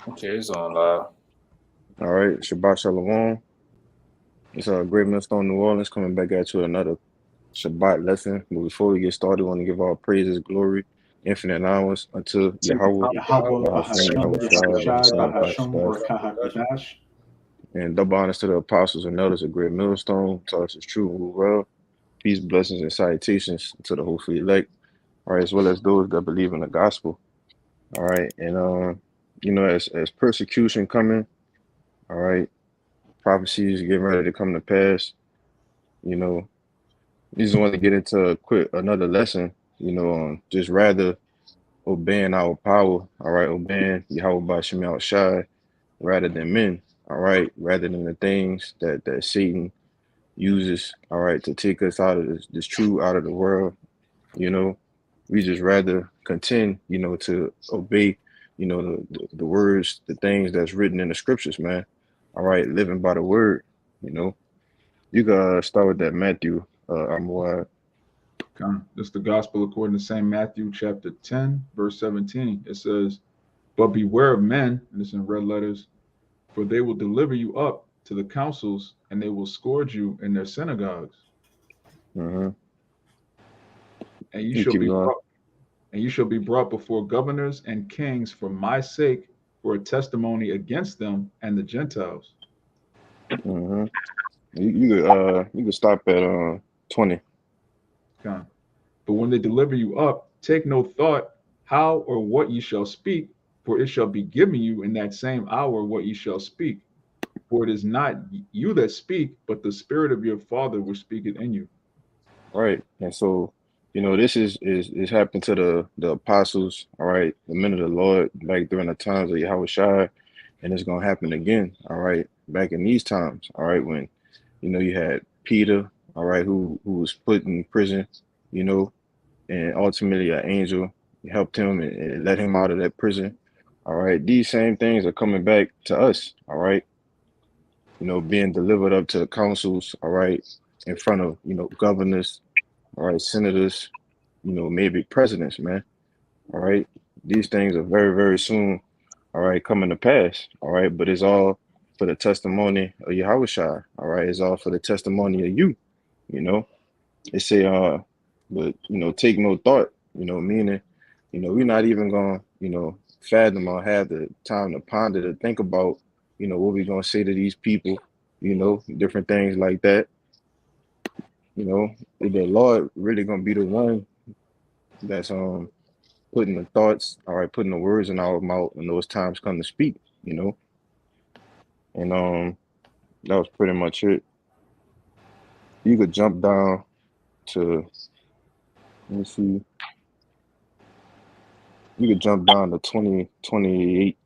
Okay, it's on live. All right, Shabbat Shalom. It's a Great Millstone, New Orleans, coming back at you with another Shabbat lesson. But before we get started, we want to give all praises, glory, infinite allowance unto Yahweh, Yahweh Bahashem, Bahasham Yahweh Shai, Yahushai Bahasai, Bahasham Bahasai, Barakahakadash. and double honors to the apostles and elders of Great Millstone, to us is true and well. Peace, blessings, and salutations to the hopefully elect, all right, as well as those that believe in the gospel. All right, and as persecution coming, all right, prophecies getting ready to come to pass, you know, you just want to get into a quick another lesson, just rather obeying our power, all right, obeying Yahweh Bashim Al Shai rather than men, all right, rather than the things that Satan uses, all right, to take us out of this truth out of the world, you know. We just rather contend, to obey, the words, the things that's written in the scriptures, man. All right, living by the word, you know. You gotta start with that Matthew, I'm It's the gospel according to St. Matthew chapter 10, verse 17. It says, "But beware of men," and it's in red letters, "for they will deliver you up to the councils, and they will scourge you in their synagogues, mm-hmm. and you You shall keep be going. brought, and you shall be brought before governors and kings for my sake, for a testimony against them and the Gentiles." Mm-hmm. You could stop at 20. Con. "But when they deliver you up, take no thought how or what ye shall speak, for it shall be given you in that same hour what ye shall speak. For it is not you that speak, but the Spirit of your Father which speaketh in you." Right. And so, this is happened to the apostles, all right, the men of the Lord back during the times of Yahweh Shai, and it's gonna happen again, all right, back in these times, all right, when you had Peter, all right, who was put in prison, you know, and ultimately an angel helped him and let him out of that prison. All right. These same things are coming back to us, all right, being delivered up to the councils, all right, in front of, governors, all right, senators, maybe presidents, man. All right. These things are very, very soon, all right, coming to pass. All right. But it's all for the testimony of Yahweh Shai. All right. It's all for the testimony of you, you know. It say, but take no thought, meaning, we're not even gonna, fathom or have the time to ponder to think about, what we're gonna say to these people, different things like that. You know, the Lord really gonna be the one that's putting the thoughts, all right, putting the words in our mouth when those times come to speak, you know. And that was pretty much it. You could jump down to let me see, you could jump down to 2028.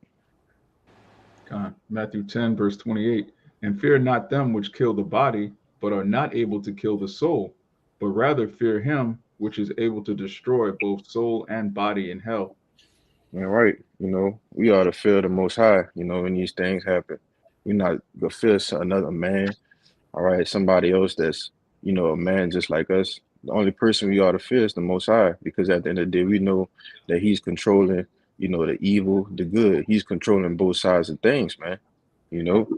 Matthew 10, verse 28. "And fear not them which kill the body, but are not able to kill the soul, but rather fear him which is able to destroy both soul and body in hell." All right, we ought to fear the Most High, when these things happen. We're not gonna fear another man, all right, somebody else that's, a man just like us. The only person we ought to fear is the Most High, because at the end of the day, we know that He's controlling, the evil, the good. He's controlling both sides of things, man. You know,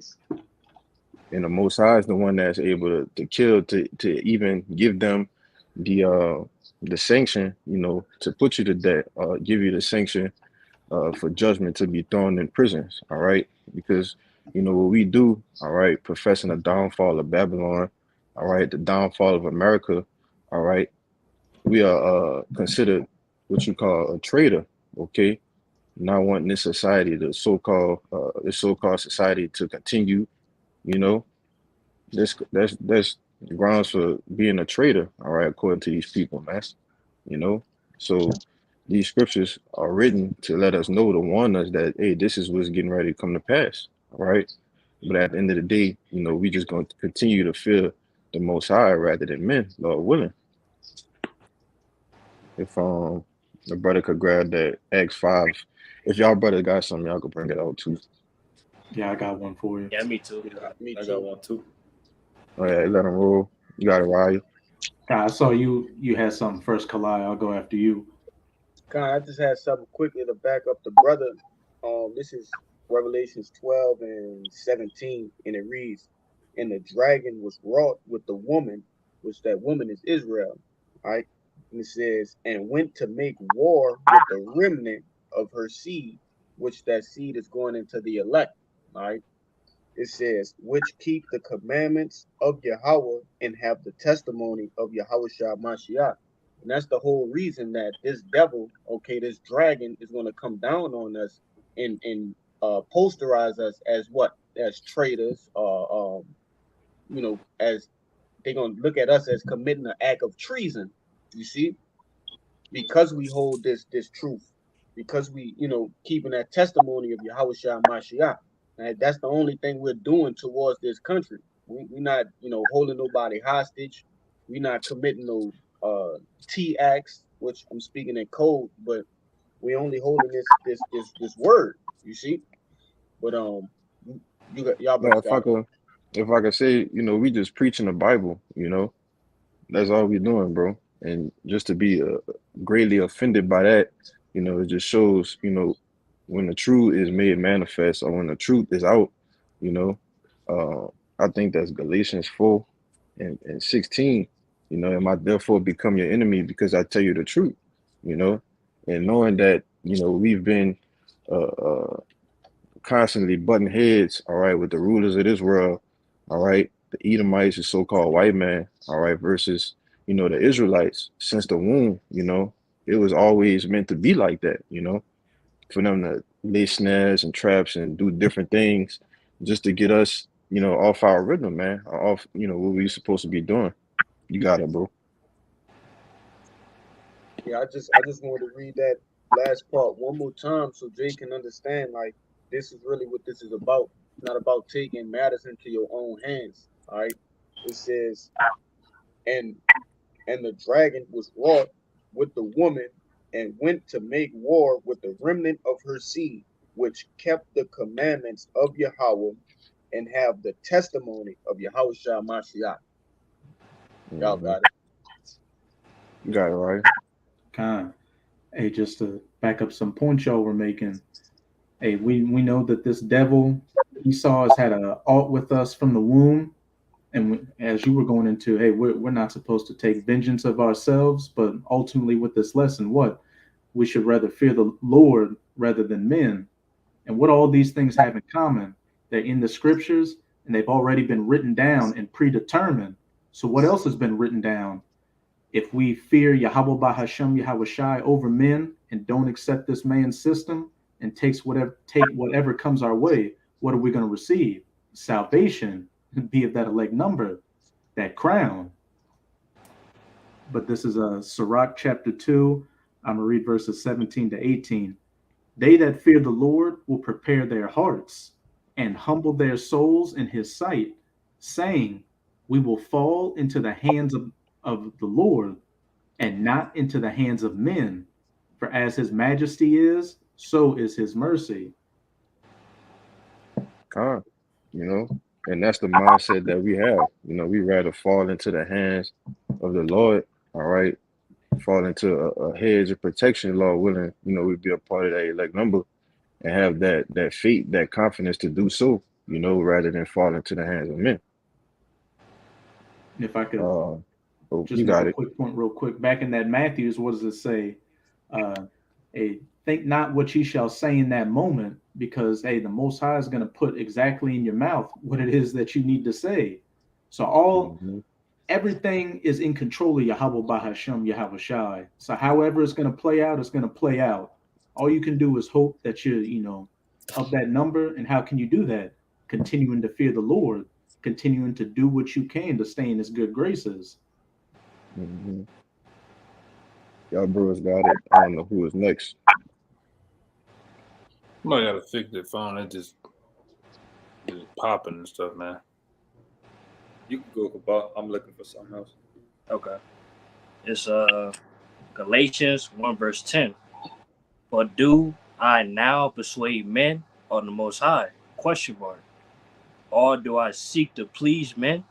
and the Most High is the one that's able to kill, to even give them the the sanction, to put you to death, give you the sanction for judgment to be thrown in prisons. All right, because what we do, all right, professing the downfall of Babylon, all right, the downfall of America, all right, we are considered what you call a traitor. Okay, not wanting this society, the so-called society, to continue. You know, that's grounds for being a traitor. All right, according to these people, man. You know, so these scriptures are written to let us know, to warn us that, hey, this is what's getting ready to come to pass. All right. But at the end of the day, we just going to continue to fear the Most High rather than men, Lord willing. If the brother could grab that X5, if y'all brother got something, y'all could bring it out too. Yeah, I got one for you. Yeah, me too. Yeah, me I got too. one too. All right, let him roll. You got it, Ryan. I saw you had something first, Kalai. I'll go after you. God, I just had something quickly to back up the brother. This is Revelations 12 and 17, and it reads, "And the dragon was wrought with the woman, which that woman is Israel." All right. And it says, "And went to make war with the remnant of her seed," which that seed is going into the elect. All right. It says, "which keep the commandments of Yahweh and have the testimony of Yahweh Shah Mashiach." And that's the whole reason that this devil, okay, this dragon is going to come down on us and posterize us as what? As traitors, as they're going to look at us as committing an act of treason. You see? Because we hold this truth, because we keeping that testimony of Yahweh Shah Mashiach. And that's the only thing we're doing towards this country. We're not holding nobody hostage. We're not committing no T acts, which I'm speaking in code, but we only holding this word. You see, but you got y'all Now, brothers got it. if I could say, we just preaching the Bible. That's all we doing, bro. And just to be greatly offended by that, it just shows, when the truth is made manifest or when the truth is out, you know, uh, I think that's Galatians 4 and 16, and I therefore become your enemy because I tell you the truth, you know, and knowing that, we've been uh, uh, constantly butting heads, all right, with the rulers of this world, all right, the Edomites, the so-called white man, all right, versus, the Israelites since the womb, it was always meant to be like that, for them to lay snares and traps and do different things just to get us, off our rhythm, man, or off, what we supposed to be doing. You got it, bro. Yeah, I just wanted to read that last part one more time so Jay can understand like this is really what this is about. It's not about taking matters into your own hands. All right. It says, and and the dragon was wroth with the woman and went to make war with the remnant of her seed, which kept the commandments of Yahweh and have the testimony of Yahweh Shah Mashiach. Y'all Hmm. got it. You got it right. Kind. Hey, just to back up some points y'all were making. Hey, we know that this devil Esau has had a alt with us from the womb, and as you were going into, hey, we're not supposed to take vengeance of ourselves, but ultimately with this lesson, what we should rather fear the Lord rather than men. And what all these things have in common, they're in the scriptures and they've already been written down and predetermined. So what else has been written down? If we fear Yahweh Bahashem Yahweh Shai over men and don't accept this man's system and take whatever comes our way, what are we going to receive? Salvation, be of that elect number, that crown. But this is a Sirach chapter 2. I'm going to read verses 17 to 18. They that fear the Lord will prepare their hearts and humble their souls in his sight, saying, we will fall into the hands of the Lord and not into the hands of men. For as his majesty is, so is his mercy. Con, you know, and that's the mindset that we have. We rather fall into the hands of the Lord, all right, fall into a hedge of protection, Lord willing, we'd be a part of that elect number and have that faith, that confidence to do so, rather than fall into the hands of men. If I could Uh, so just you make got a it. quick point real quick. Back in that Matthews, what does it say? Uh, hey, think not what ye shall say in that moment, because hey, the Most High is going to put exactly in your mouth what it is that you need to say. So Hmm. everything is in control of Yahweh Bahashem Yahweh Shai. So however it's going to play out, it's going to play out. All you can do is hope that you're, of that number. And how can you do that? Continuing to fear the Lord, continuing to do what you can to stay in his good graces. Hmm. Y'all bros got it. I don't know who is next. Somebody got to fix their phone. It just popping and stuff, man. You can go, Kabal. I'm looking for something else. Okay. It's Galatians 1 verse 10. But do I now persuade men or the Most High? Question mark. Or do I seek to please men?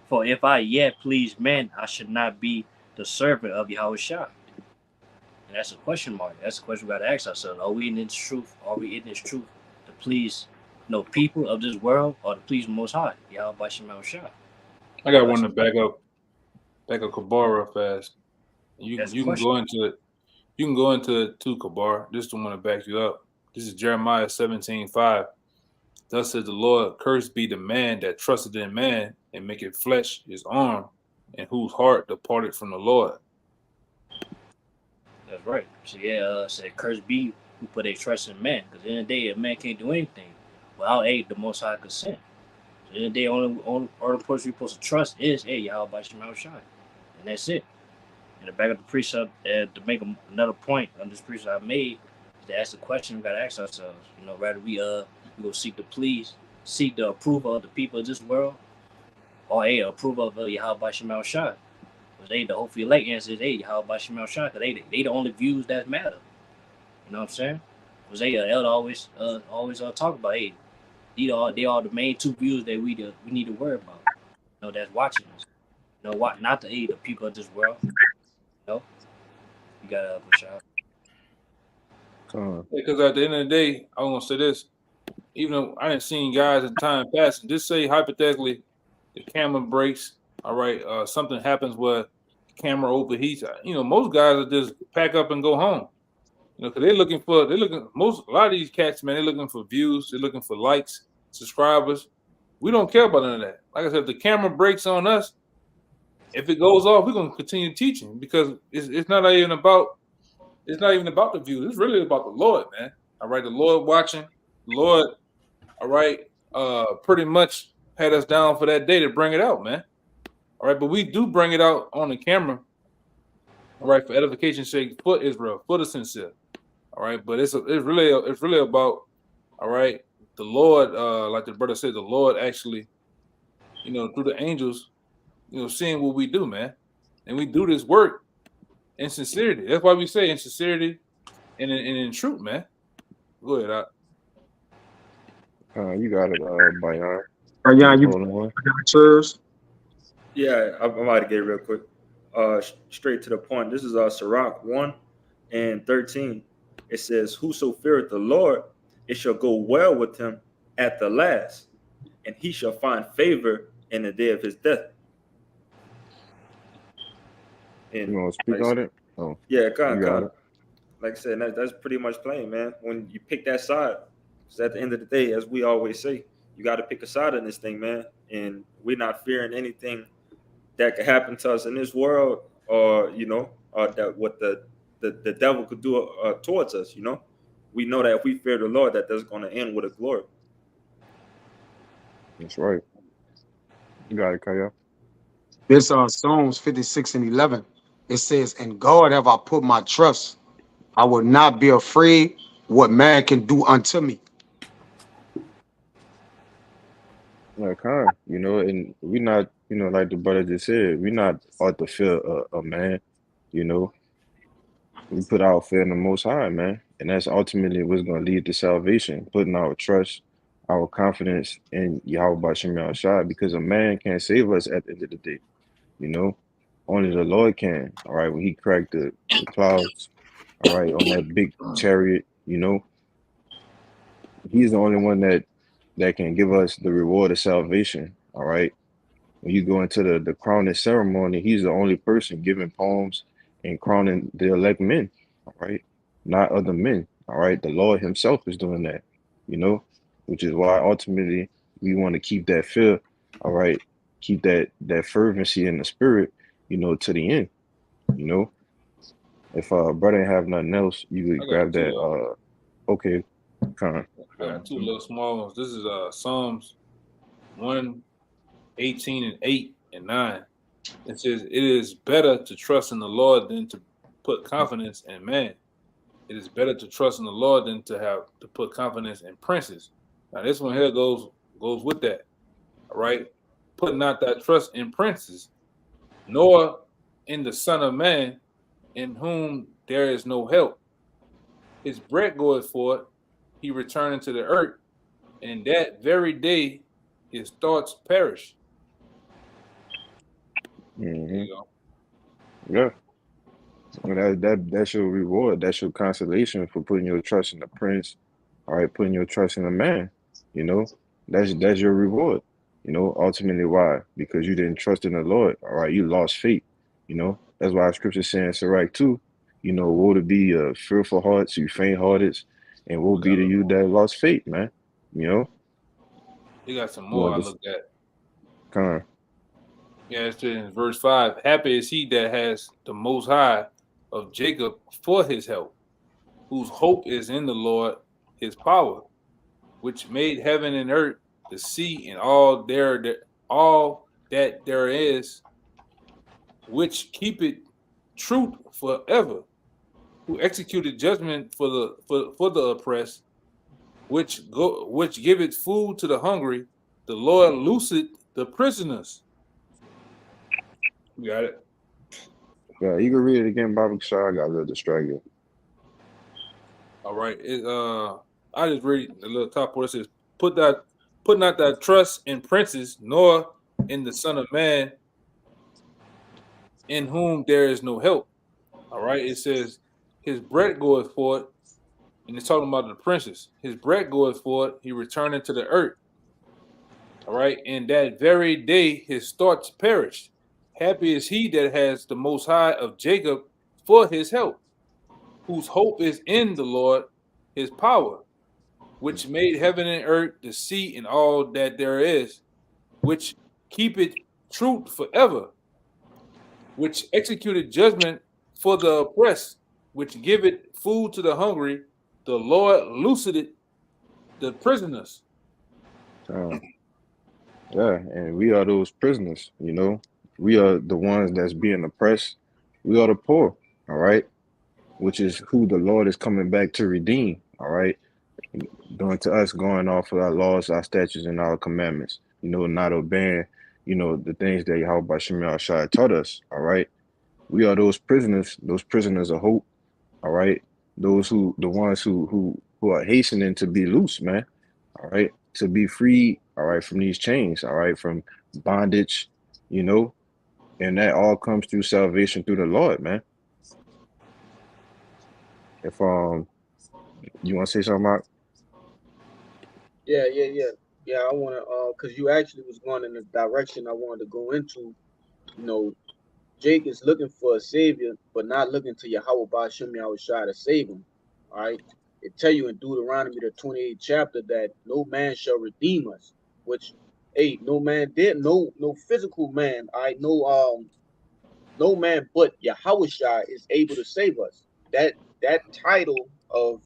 For if I yet please men, I should not be the servant of Yahweh Shah. And that's a question mark. That's a question we got to ask ourselves. Are we in this truth? Are we in this truth to please people of this world or to please the Most High? Y'all by Shema Shah. I got one to back up Kabar real fast. You That's the can question. go into it. You can go into it too, Kabar. This is the one to back you up. This is Jeremiah 17:5. Thus says the Lord, cursed be the man that trusted in man and maketh flesh his arm, and whose heart departed from the Lord. That's right. So yeah, said curse be who put their trust in man. Because in the end of the day, a man can't do anything without the Most High consent. So in the end of the day, only person you're supposed to trust is Yahweh by Shema Shai. And that's it. And to back up the precept, to make another point on this precept I made, is to ask the question we gotta ask ourselves. Rather we go seek the approval of the people of this world, or approval of Yahweh by Shema Shai. Because the hopefully elect answer is Yahweh by Shema Shai, because they the only views that matter. You know what I'm saying? Because Elder always talk about they are the main two views that we need to worry about. That's watching us. What not to the people of this world. You gotta push out. Because at the end of the day, I want to say this. Even though I didn't see guys in time passing, just say hypothetically, the camera breaks. All right, something happens where the camera overheats. Most guys will just pack up and go home. Because a lot of these cats, man, they're looking for views, they're looking for likes, subscribers. We don't care about none of that. Like I said, if the camera breaks on us, if it goes off, we're gonna continue teaching because it's not even about the views. It's really about the Lord, man. All right, the Lord watching, the Lord, all right, pretty much had us down for that day to bring it out, man. All right, but we do bring it out on the camera, all right, for edification's sake, for Israel, for the sincere. All right, but it's really about, all right, the Lord, like the brother said, the Lord actually, through the angels, seeing what we do, man, and we do this work in sincerity. That's why we say in sincerity and in truth, man. Go ahead, Doc. You got it, Bayan. Yeah, you Hold on. sirs. Yeah, I'm about to get it real quick. Straight to the point. This is Sirach 1:13. It says, "Whoso feareth the Lord, it shall go well with him at the last, and he shall find favor in the day of his death." And You want to speak on it? Oh, yeah, you got it. like I said, that's pretty much plain, man. When you pick that side, because at the end of the day, as we always say, you got to pick a side in this thing, man. And we're not fearing anything that could happen to us in this world, or that what the devil could do towards us. We know that if we fear the Lord, that's going to end with a glory. That's right. You got it, Kaya. This Psalms 56:11. It says, "In God have I put my trust. I will not be afraid what man can do unto me." Yeah, kind. And we not, like the brother just said, we not ought to fear a man. You know, we put our fear in the Most High, man, and that's ultimately what's going to lead to salvation. Putting our trust, our confidence in Yahweh Bashim Shai, because a man can't save us at the end of the day. Only the Lord can. All right, when He cracked the clouds, all right, on that big chariot, He's the only one that can give us the reward of salvation. All right. When you go into the crowning ceremony, he's the only person giving poems and crowning the elect men. All right. Not other men. All right. The Lord himself is doing that, which is why ultimately we want to keep that fear. All right. Keep that fervency in the spirit, to the end. If brother ain't have nothing else, you could grab that. Okay. Con. I got two little small ones. This is Psalms 1:18 and 8 and 9. It says, "It is better to trust in the Lord than to put confidence in man. It is better to trust in the Lord than to put confidence in princes." Now this one here goes with that. All right. Put not that trust in princes, nor in the Son of Man, in whom there is no help. His bread goeth forth, he returned to the earth, and that very day his thoughts perish. Mm-hmm. There you go. Yeah. Well, that's your reward. That's your consolation for putting your trust in the prince all right, putting your trust in a man, you know, that's your reward. You know, ultimately why? Because you didn't trust in the Lord, all right, you lost faith, you know. That's why scripture saying Sirach too, you know, woe to be fearful hearts, you faint hearted, and woe be to you that lost faith, man. You know, They got some you more want I this looked at. kind of Yeah, it's in verse 5. Happy is he that has the most high of Jacob for his help, whose hope is in the Lord, his power, which made heaven and earth, the sea, and all that there is, which keepeth truth forever, who executed judgment for the oppressed, which giveth food to the hungry. The Lord looseth the prisoners. You got it. yeah, you can read it again, Bobby Shaw. I got a little distracted. All right. I just read the little top where it says, put not that trust in princes, nor in the Son of Man, in whom there is no help. All right. It says, his bread goeth forth, and it's talking about the princes. His bread goeth forth, he returned into the earth. All right. And that very day his thoughts perished. Happy is he that has the most high of Jacob for his help, whose hope is in the Lord, his power, which made heaven and earth, the sea, and all that there is, which keepeth truth forever, which executed judgment for the oppressed, which giveth food to the hungry. The Lord looseth the prisoners. Uh, yeah, and we are those prisoners, you know. We are the ones that's being oppressed. We are the poor, all right, which is who the Lord is coming back to redeem, all right, doing to us going off of our laws, our statutes, and our commandments, you know, not obeying, you know, the things that Yahweh Shemel Shai taught us, all right. We are those prisoners of hope, all right. Those who, the ones who are hastening to be loose, man, all right, to be free, all right, from these chains, all right, from bondage, you know, and that all comes through salvation through the Lord, man. If you want to say something, Mark? Yeah. I want to, cause you actually was going in the direction I wanted to go into. You know, Jake is looking for a savior, but not looking to Yahweh Ba'Shem Yahushua to save him. All right. It tell you in Deuteronomy the 28th chapter that no man shall redeem us, which hey, no man did no physical man, I know no man but Yahushua is able to save us. That title of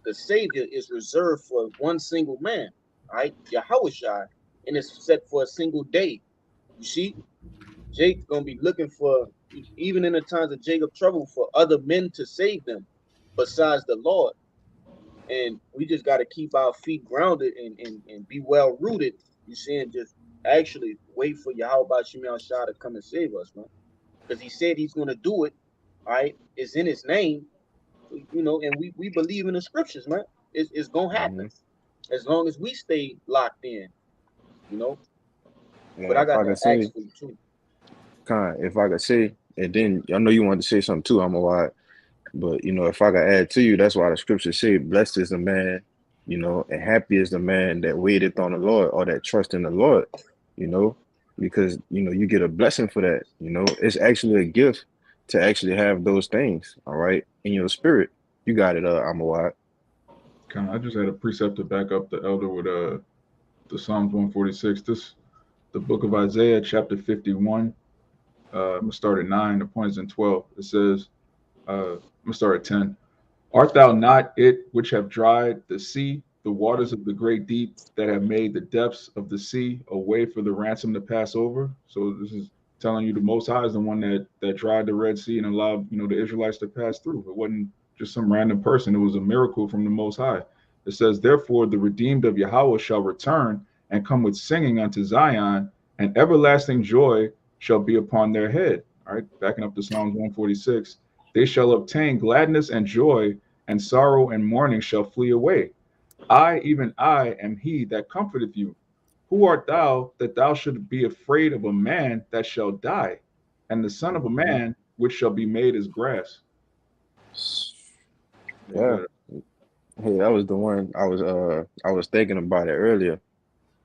the Savior is reserved for one single man, right? Yahushua, and it's set for a single day. You see, Jake's gonna be looking for, even in the times of Jacob trouble, for other men to save them besides the Lord. And we just got to keep our feet grounded and be well rooted. You see, and just actually wait for Yahweh Shemiah Shah to come and save us, man. Because he said he's going to do it. All right, it's in his name, you know, and we believe in the scriptures, man. It's going to happen Mm-hmm. as long as we stay locked in, you know. But Yeah, I if got I to could ask say, for you too. if I could say, and then I know you wanted to say something too, I'm a wide, but you know, if I could add to you, that's why the scriptures say, blessed is the man, you know, and happy is the man that waiteth on the Lord or that trust in the Lord, you know, because you know, you get a blessing for that, you know, it's actually a gift to actually have those things, all right, in your spirit. You got it, I'm a wide. I just had a precept to back up the elder with the Psalms 146. This the book of Isaiah, chapter 51. I'm gonna start at 9. The point is in 12. It says, I'm gonna start at 10. Art thou not it which have dried the sea, the waters of the great deep, that have made the depths of the sea a way for the ransom to pass over? So this is telling you the Most High is the one that dried the Red Sea and allowed the Israelites to pass through. It wasn't just some random person. It was a miracle from the Most High. It says, therefore, the redeemed of Yahweh shall return and come with singing unto Zion, and everlasting joy shall be upon their head. All right, backing up to Psalms 146. They shall obtain gladness and joy, and sorrow and mourning shall flee away. I, even I, am he that comforteth you. Who art thou that thou shouldst be afraid of a man that shall die, and the son of a Mhm. man which shall be made as grass? Yeah, Hey, that was the one I was thinking about it earlier.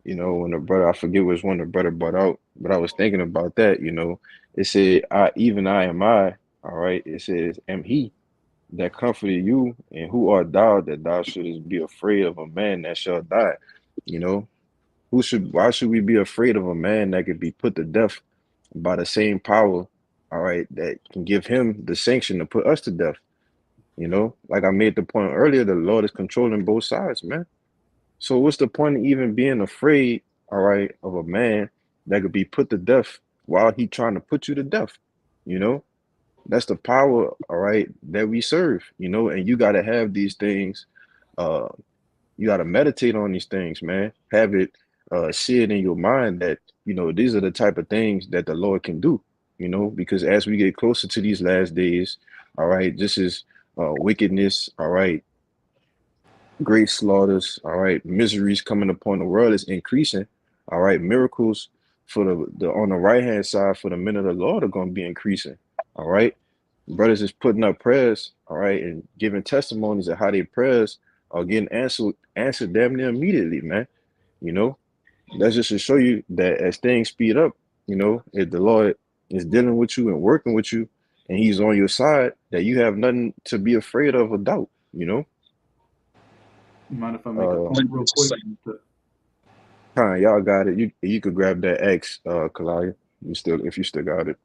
You know, when the brother, I forget which one the brother brought out, but I was thinking about that. You know, it said, "I even I am I." All right, it says, "Am he that comforted you, and who art thou that thou shouldest be afraid of a man that shall die?" You know, why should we be afraid of a man that could be put to death by the same power, all right, that can give him the sanction to put us to death? You know, like I made the point earlier, the Lord is controlling both sides, man. So what's the point of even being afraid, all right, of a man that could be put to death while he trying to put you to death? You know, that's the power, all right, that we serve, you know, and you got to have these things. Uh, you got to meditate on these things, man. Have it see it in your mind that, you know, these are the type of things that the Lord can do, you know, because as we get closer to these last days, all right, this is wickedness, all right, great slaughters, all right, miseries coming upon the world is increasing, all right, miracles for the on the right hand side for the men of the Lord are going to be increasing, all right. Brothers is putting up prayers, all right, and giving testimonies of how their prayers are getting answered damn near immediately, man. You know, that's just to show you that as things speed up, you know, if the Lord is dealing with you and working with you, and He's on your side, that you have nothing to be afraid of or doubt. You know, You mind if I make a uh, point real quick? Fine, y'all got it. You could grab that X, Kalaya. You still if you still got it.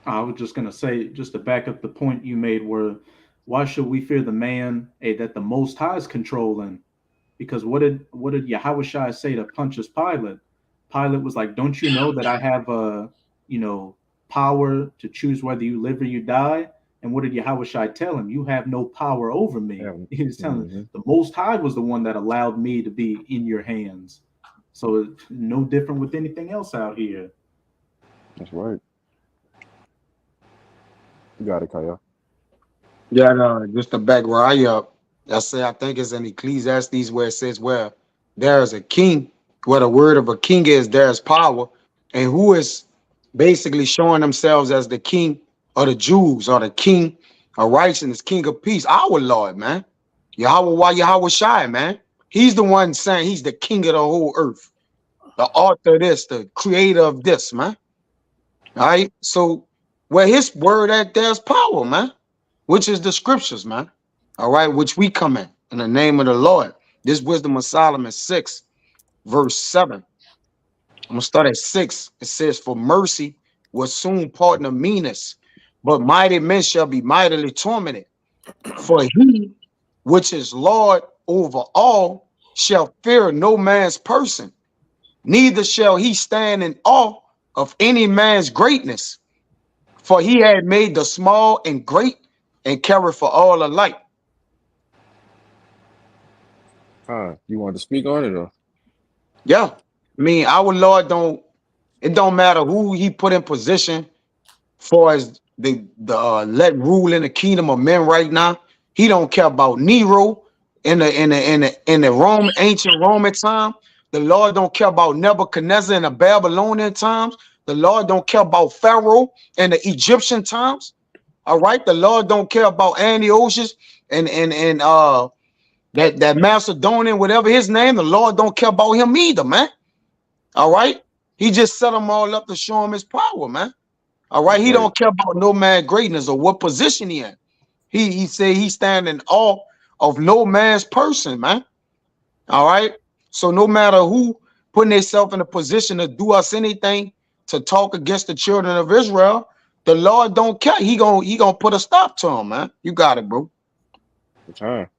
I was just gonna say, just to back up the point you made, where why should we fear the man that the Most High is controlling? Because what did Yahushua say to Pontius Pilate? Pilate was like, "Don't you know that I have you know, power to choose whether you live or you die?" And what did Yahushua tell him? You have no power over me. Yeah. He was telling him, Hmm. the Most High was the one that allowed me to be in your hands. So it's no different with anything else out here. That's right. You got it, Kaya. Yeah, just to back where I up. I say I think it's in Ecclesiastes where it says where there is a king, where the word of a king is there is power, and who is basically showing themselves as the king of the Jews or the king of righteousness, king of peace, our Lord, man. Yahweh, why Yahweh Shai, man. He's the one saying he's the king of the whole earth, the author of this, the creator of this, man. All right. So where his word at, there's power, man, which is the scriptures, man. All right, which we come in the name of the Lord. This wisdom of Solomon 6, verse 7. I'm gonna start at 6. It says, "For mercy will soon pardon the meanest, but mighty men shall be mightily tormented. For he which is Lord over all shall fear no man's person, neither shall he stand in awe of any man's greatness. For he had made the small and great and carried for all alike." You want to speak on it or? Yeah. I mean, our Lord don't, it don't matter who he put in position for as the let rule in the kingdom of men right now. He don't care about Nero in the Rome, ancient Roman time. The Lord don't care about Nebuchadnezzar in the Babylonian times. The Lord don't care about Pharaoh in the Egyptian times. All right. The Lord don't care about Antiochus and that Macedonian, whatever his name. The Lord don't care about him either, man. All right. He just set them all up to show him his power, man. All right. That's He right. don't care about no man greatness or what position he in. He say he stand in awe of no man's person, man. All right. So no matter who putting themselves in a position to do us anything to talk against the children of Israel, the Lord don't care. He gonna put a stop to him, man. You got it, bro. Time.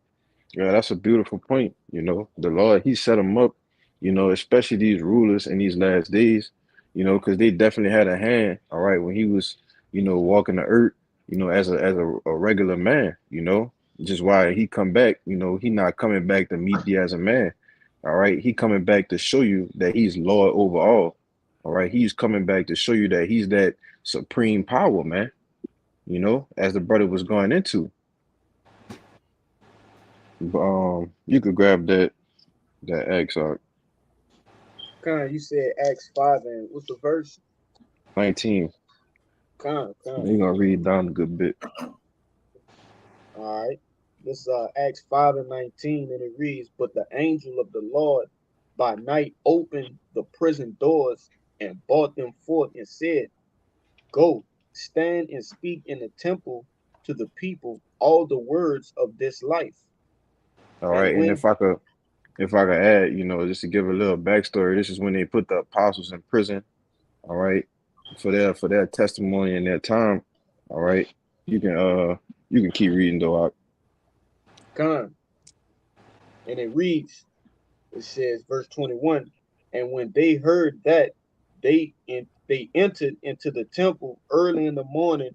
Yeah, that's a beautiful point. You know, the Lord, He set them up, you know, especially these rulers in these last days, you know, because they definitely had a hand, all right, when He was, you know, walking the earth, you know, as a regular man, you know, just why He come back, you know, He not coming back to meet thee as a man, all right, He coming back to show you that He's Lord over all right, He's coming back to show you that He's that supreme power, man, you know, as the brother was going into. You could grab that X Con, you said Acts 5 and what's the verse? 19. Con. You're gonna read down a good bit. All right. This Acts 5:19, and it reads, "But the angel of the Lord by night opened the prison doors and brought them forth and said, Go, stand and speak in the temple to the people all the words of this life." All And right, and when if I could add, just to give a little backstory, this is when they put the apostles in prison. All right, for their testimony and their time. All right, you can uh you can keep reading though. come, and it reads, it says, verse 21, and when they heard that, they entered into the temple early in the morning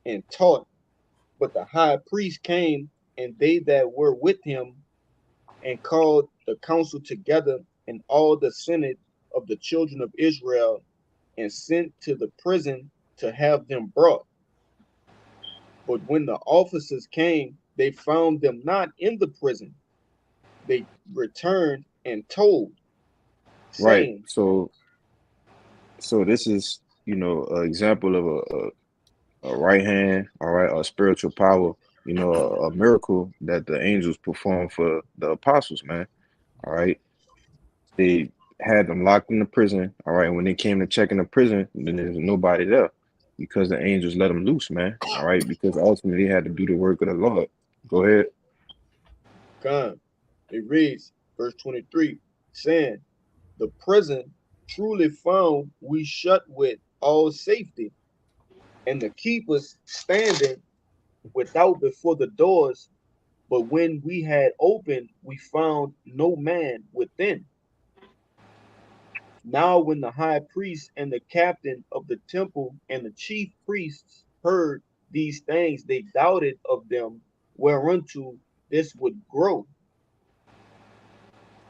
and taught. But the high priest came, and they that were with him, and called the council together and all the senate of the children of Israel, and sent to the prison to have them brought. But when the officers came, they found them not in the prison. They returned and told, Right. saying, So this is an example of a right hand, all right, a spiritual power, a miracle that the angels performed for the apostles, man. All right. They had them locked in the prison. All right. When they came to check in the prison, then there's nobody there because the angels let them loose, man. All right. Because ultimately they had to do the work of the Lord. Go ahead. Come. It reads, verse 23, saying, the prison truly found we shut with all safety, and the keepers standing without before the doors. But when we had opened, we found no man within. Now, when the high priest and the captain of the temple and the chief priests heard these things, they doubted of them whereunto this would grow.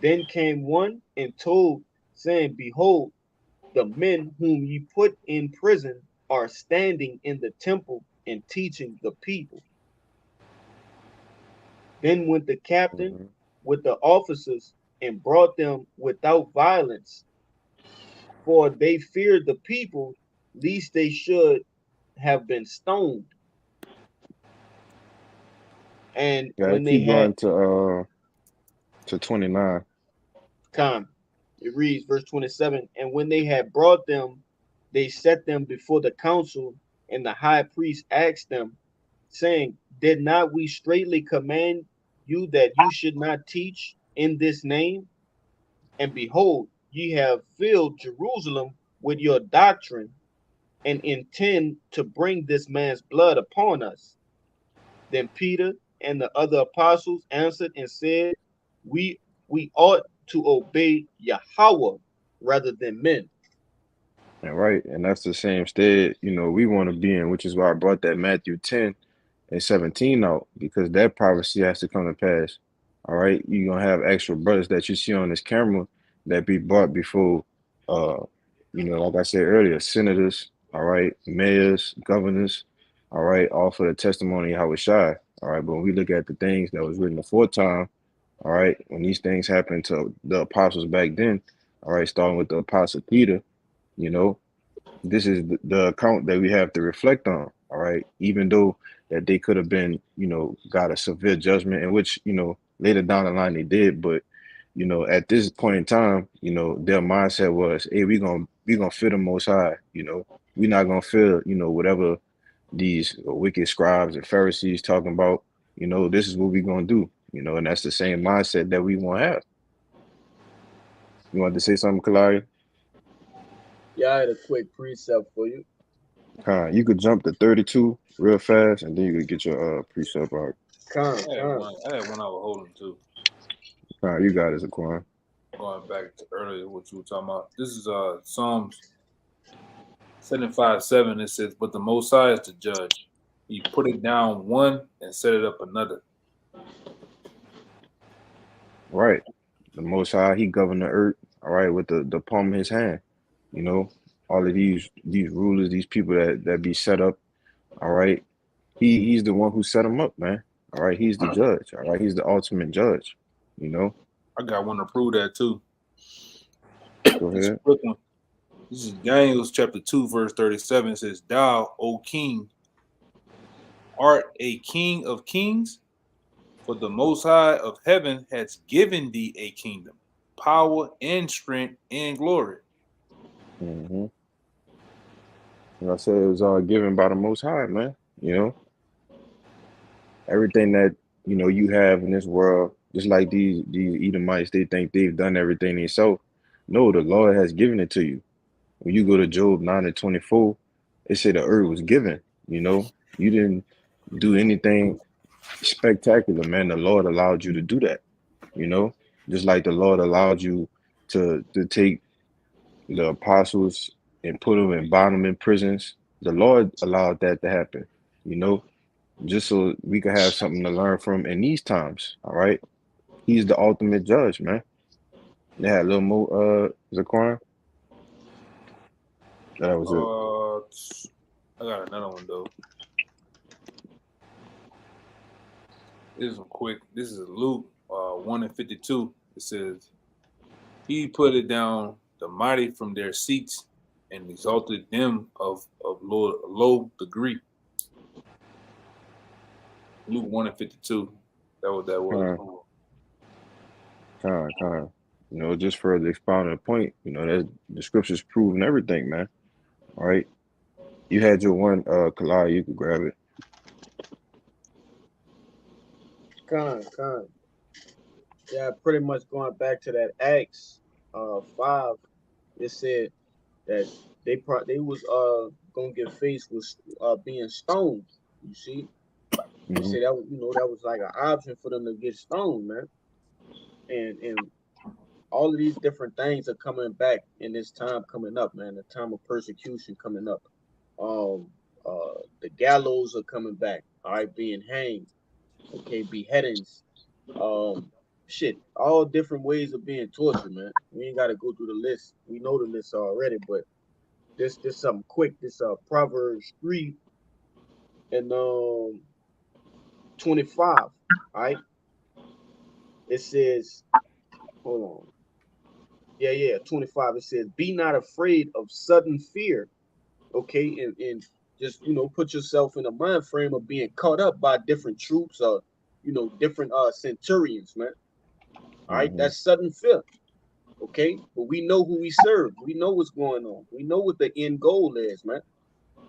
Then came one and told, saying, Behold, the men whom ye put in prison are standing in the temple and teaching the people. Then went the captain Mhm. with the officers and brought them without violence, for they feared the people, lest they should have been stoned. And Yeah, when they keep had going to 29. come, it reads, verse 27, and when they had brought them, they set them before the council, and the high priest asked them, saying, Did not we straightly command you that you should not teach in this name? And behold, ye have filled Jerusalem with your doctrine, and intend to bring this man's blood upon us. Then Peter and the other apostles answered and said, We we ought to obey Yahweh rather than men. And right, and that's the same state, we want to be in, which is why I brought that Matthew 10 and 17 out, because that prophecy has to come to pass. All right. You're gonna have actual brothers that you see on this camera that be brought before like I said earlier, senators, all right, mayors, governors, all right, all for the testimony of how it shy. All right. But when we look at the things that was written aforetime, all right, when these things happened to the apostles back then, all right, starting with the apostle Peter, you know, this is the account that we have to reflect on. All right, even though that they could have been, got a severe judgment, in which later down the line they did, but at this point in time, their mindset was, hey, we gonna fear the Most High. We're not gonna fear, whatever these wicked scribes and Pharisees talking about. This is what we're gonna do. And that's the same mindset that we want to have. You want to say something, Kalari? Yeah, I had a quick precept for you. You could jump to 32 real fast, and then you could get your precept out. Come. I had one I was holding too. You got it, Zaquan. Going back to earlier what you were talking about. This is Psalms 75:7. It says, But the Most High is the judge. He put it down one and set it up another. Right. The Most High, He governed the earth, all right, with the palm of His hand. You know, all of these rulers, these people that be set up, all right. He's the one who set them up, man. All right. He's the judge. All right. He's the ultimate judge. You know. I got one to prove that too. Go It's a ahead. quick one. This is Daniel chapter 2, verse 37. It says, Thou, O king, art a king of kings, For the Most High of heaven has given thee a kingdom, power and strength and glory. Mm-hmm. Like I said, it was all given by the Most High, man. You know, everything that you have in this world, just like these Edomites, they think they've done everything themselves. No, the Lord has given it to you. When you go to Job 9:24, it said the earth was given. You didn't do anything spectacular, man. The Lord allowed you to do that. You know, just like the Lord allowed you to take the apostles and put them and bind them in prisons. The Lord allowed that to happen. You know, just so we could have something to learn from in these times. All right, He's the ultimate judge, man. They had a little more Zaquan. That was it. I got another one though. This one quick. This is Luke 1:52. It says, He put it down the mighty from their seats and exalted them of low degree. Luke 1:52. That was that was. Kind. Just further expounding the point, that the scriptures proving everything, man. All right. You had your one, Kalai, you could grab it. Con. Yeah, pretty much going back to that Acts 5. It said that they was gonna get faced with being stoned. You see, they said that was that was like an option for them to get stoned, man. And all of these different things are coming back in this time coming up, man. The time of persecution coming up. The gallows are coming back. All right, being hanged. Okay, beheadings. All different ways of being tortured, man. We ain't got to go through the list. We know the list already, but this something quick. This Proverbs 3 and 25. All right, it says, hold on. Yeah, 25. It says, be not afraid of sudden fear. Okay, and just put yourself in a mind frame of being caught up by different troops or different centurions, man. All right, that's sudden fear. Okay, but we know who we serve. We know what's going on. We know what the end goal is, man.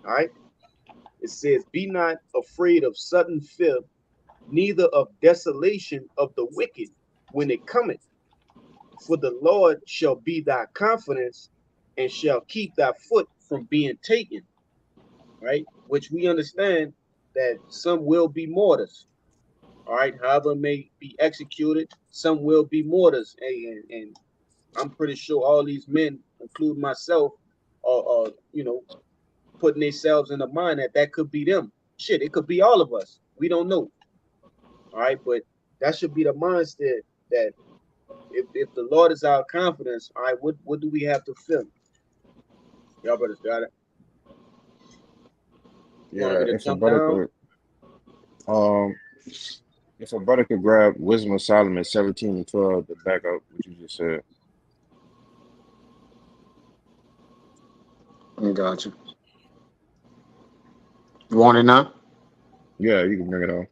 All right. It says, be not afraid of sudden fear, neither of desolation of the wicked when it cometh. For the Lord shall be thy confidence and shall keep thy foot from being taken. Right? Which we understand that some will be martyrs. All right. However, may be executed, some will be martyrs. And I'm pretty sure all these men, including myself, are putting themselves in the mind that could be them. Shit, it could be all of us. We don't know. All right, but that should be the mindset that if the Lord is our confidence, all right, what do we have to feel? Y'all brothers got it. Yeah, if a brother could grab Wisdom of Solomon 17:12 to back up what you just said. I got you. You want it now? Yeah, you can bring it on.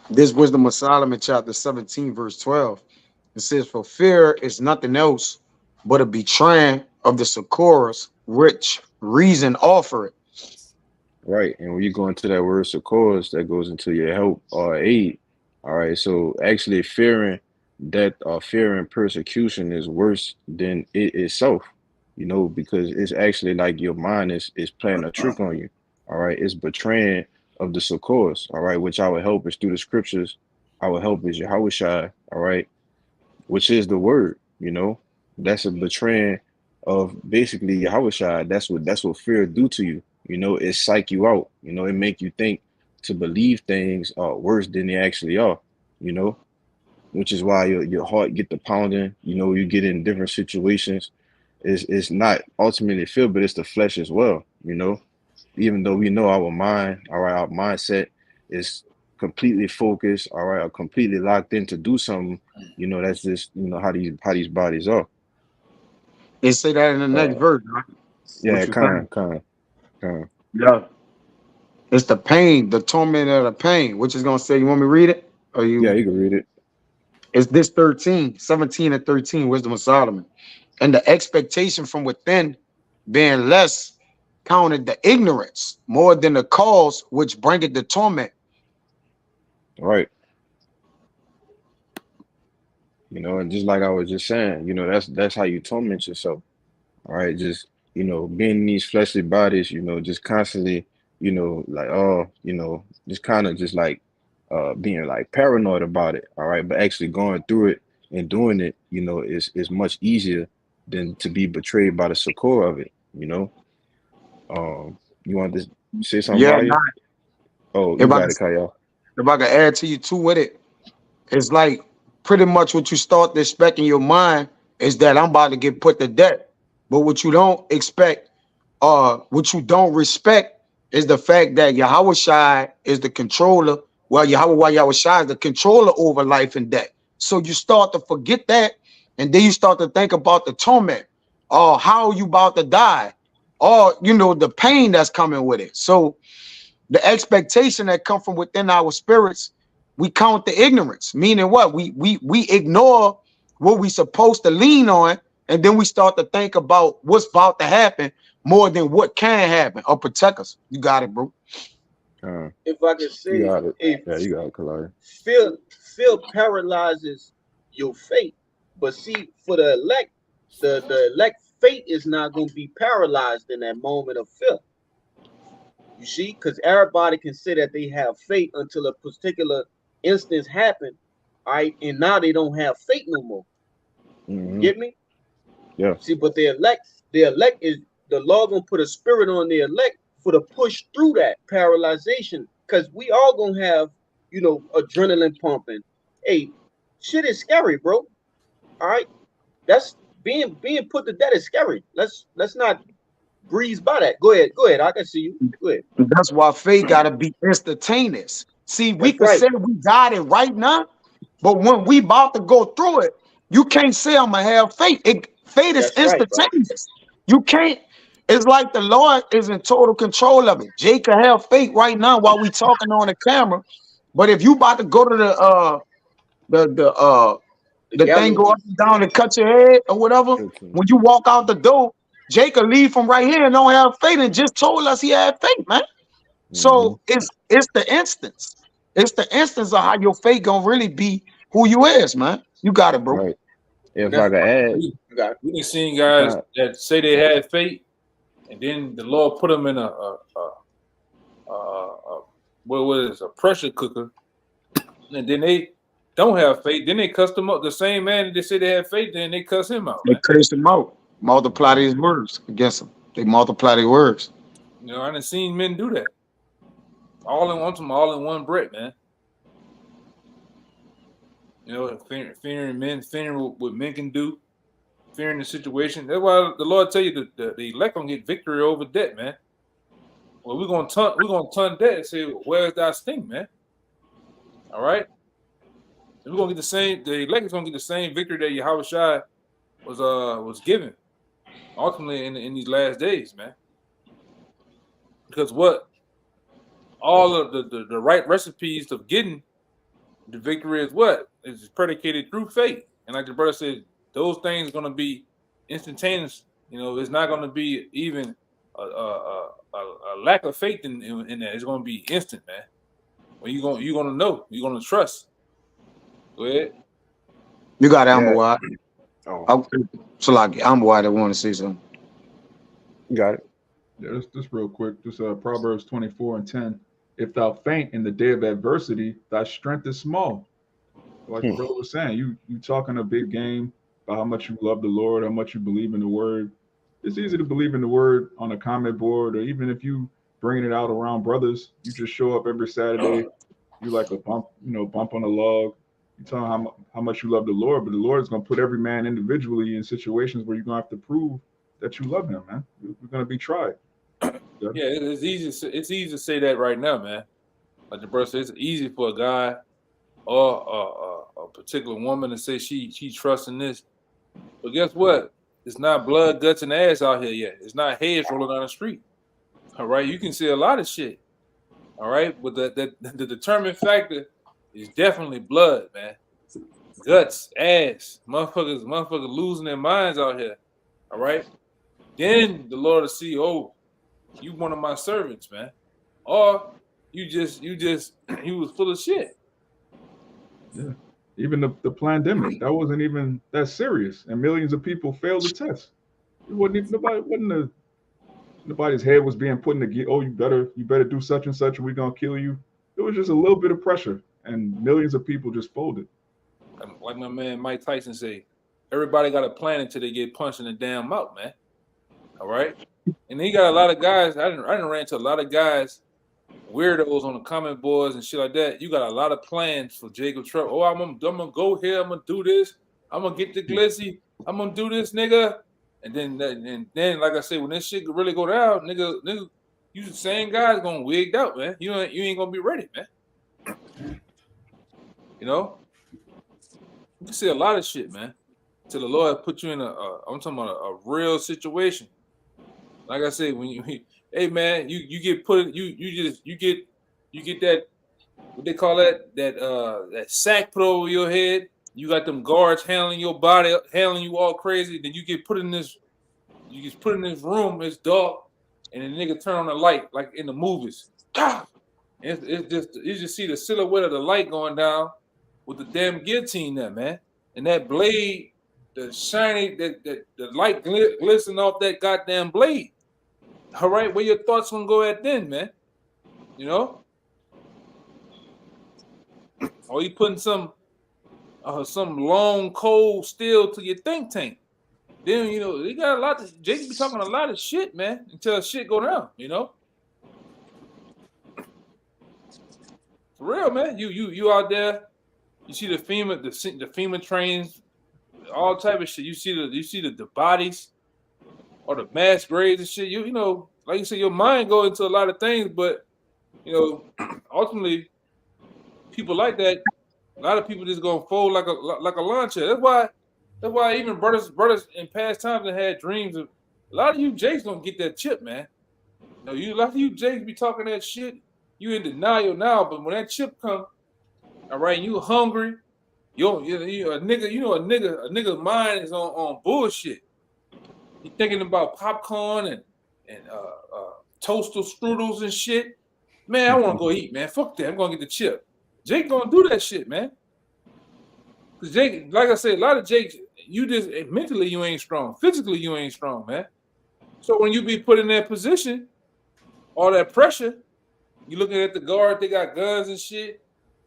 This Wisdom of Solomon, chapter 17, verse 12. It says, for fear is nothing else but a betraying of the succors which reason offer it. Right. And when you go into that word succors, that goes into your help or aid. All right. So actually fearing death or fearing persecution is worse than it itself, because it's actually like your mind is playing a trick on you. All right. It's betraying of the succors. All right. Which our help is through the scriptures. Our help is Yahushua. All right. Which is the word, That's a betraying of basically Yahushua. That's what fear do to you. It psych you out. It make you think to believe things are worse than they actually are, which is why your heart get the pounding, you get in different situations. It's not ultimately fear, but it's the flesh as well, even though we know our mind, all right, our mindset is completely focused, all right, or completely locked in to do something, that's just, how these bodies are. They say that in the next verse, right? Yeah, kind of. Yeah. It's the pain, the torment of the pain, which is going to say, you want me to read it? Are Yeah, you? you can read it. Is this 13, 17 and 13, wisdom of Solomon? And the expectation from within being less counted the ignorance more than the cause which bringeth the torment. Right. You know, and just like I was just saying, you know, that's how you torment yourself. All right, just being in these fleshly bodies, just constantly, like just kind of just like being like paranoid about it. All right, but actually going through it and doing it, is much easier than to be betrayed by the succor of it. You want to say something, Yeah, Maya? not Oh, you if I got can, it, Kyle. if I can add to you too with it, it's like pretty much what you start to expect in your mind is that I'm about to get put to death. But what you don't expect, what you don't respect is the fact that Yahweh Shai is the controller. Well, Yahweh Shai is the controller over life and death. So you start to forget that, and then you start to think about the torment. Or how you about to die, or the pain that's coming with it. So the expectation that come from within our spirits, we count the ignorance, meaning what we ignore what we supposed to lean on, and then we start to think about what's about to happen more than what can happen or protect us. You got it, bro. If I could You say, got it. if Yeah, you got it, Kalari. fear paralyzes your fate, but see, for the elect, the elect fate is not going to be paralyzed in that moment of fear. You see, because everybody can say that they have faith until a particular instance happen, all right, and now they don't have faith no more. You Hmm. get me? Yeah. See, but the elect is the Lord gonna put a spirit on the elect for to push through that paralyzation, because we all gonna have adrenaline pumping. Hey, shit is scary, bro. All right, that's being put to death is scary. Let's not breeze by that. Go ahead. I can see you. Go ahead. That's why faith got to be instantaneous. See, we That's could right. say we got it right now, but when we about to go through it, you can't say I'm gonna have faith. Faith is That's right, bro. instantaneous. You can't. It's like the Lord is in total control of it. Jake can have faith right now while we talking on the camera, but if you about to go to the The the thing go up Galilees. and down and cut your head or whatever, 15. when you walk out the door, Jake will leave from right here and don't have faith and just told us he had faith, man. Hmm. So it's the instance. It's the instance of how your faith gonna really be who you is, man. You got it, bro. Right. And If that's I could add, We you got it. we done seen guys uh, that say they had faith, and then the Lord put them in a what was a pressure cooker, and then they don't have faith. Then they cuss them up. The same man that they say they had faith, then they cuss him out, They man. curse him out, multiply these words against them. They multiply their words. I done seen men do that. All in one breath, man. Fearing men, fearing what men can do, fearing the situation. That's why the Lord tell you the elect gonna get victory over debt, man. Well, we're gonna turn debt and say, where's that sting, man? All right. And we're gonna get the same. The elect is gonna get the same victory that Yahweh Shai was given ultimately in these last days, man. Because what all of the right recipes of getting the victory is what is predicated through faith. And like the brother said, those things are going to be instantaneous. It's not going to be even a lack of faith in that. It's going to be instant, man. When you're going to know, you're going to trust. Go ahead. You got Amber yeah. Wide. Oh, So like Amber Wide, I want to say something. you got it. Yeah, just real quick. Just Proverbs 24:10. If thou faint in the day of adversity, thy strength is small. Like the Hmm. brother was saying, you talking a big game about how much you love the Lord, how much you believe in the Word. It's easy to believe in the Word on a comment board, or even if you bringing it out around brothers. You just show up every Saturday. You like a bump on a log. You tell them how much you love the Lord, but the Lord is going to put every man individually in situations where you're going to have to prove that you love Him, man. You're going to be tried. Yeah. Yeah, it's easy. It's easy to say that right now, man. Like the brother said, it's easy for a guy or a particular woman to say she trusts in this. But guess what? It's not blood, guts, and ass out here yet. It's not heads rolling down the street. All right, you can see a lot of shit. All right, but the determining factor is definitely blood, man. Guts, ass, motherfuckers losing their minds out here. All right. Then the Lord will see, oh, you one of my servants, man. Or you was full of shit. Yeah. Even the pandemic, that wasn't even that serious, and millions of people failed the test. It wasn't even nobody's head was being put in the, oh, you better do such and such, or we're gonna kill you. It was just a little bit of pressure, and millions of people just folded. Like my man Mike Tyson say, everybody got a plan until they get punched in the damn mouth, man. All right. And he got a lot of guys. I didn't ran into a lot of guys, weirdos on the comment boards and shit like that. You got a lot of plans for Jacob Trump. Oh, I'm gonna go here. I'm gonna do this. I'm gonna get the glizzy. I'm gonna do this, nigga. And then, like I said, when this shit really go down, nigga, you the same guys gonna wigged out, man. You ain't gonna be ready, man. You know, you can see a lot of shit, man. Till the Lord put you in I'm talking about a real situation. Like I said, when you, hey man, you get put, you get that, what they call that sack put over your head. You got them guards handling your body, handling you all crazy. Then you get put in this room. It's dark, and the nigga turn on the light like in the movies. It's just you just see the silhouette of the light going down with the damn guillotine there, man, and that blade, the shiny, the light glistening off that goddamn blade. All right, where your thoughts gonna go at then, man? You know, or you putting some long cold steel to your think tank. Then you know they got a lot. Jake be talking a lot of shit, man, until shit go down. You know, for real, man. You out there, you see the FEMA trains, all type of shit. You see the bodies or the mass graves and shit. You know, like you said, your mind goes into a lot of things, but you know, ultimately, people like that. A lot of people just gonna fold like a lawn chair. That's why even brothers in past times that had dreams of, a lot of you Jakes don't get that chip, man. You know, a lot of you Jakes be talking that shit. You in denial now, but when that chip come, all right, you hungry. You a nigga's mind is on bullshit. He thinking about popcorn and toaster strudels and shit. Man, I want to go eat, man. Fuck that. I'm gonna get the chip. Jake gonna do that shit, man. Cause Jake, like I said, a lot of Jakes, you just mentally you ain't strong. Physically you ain't strong, man. So when you be put in that position, all that pressure, you looking at the guard, they got guns and shit.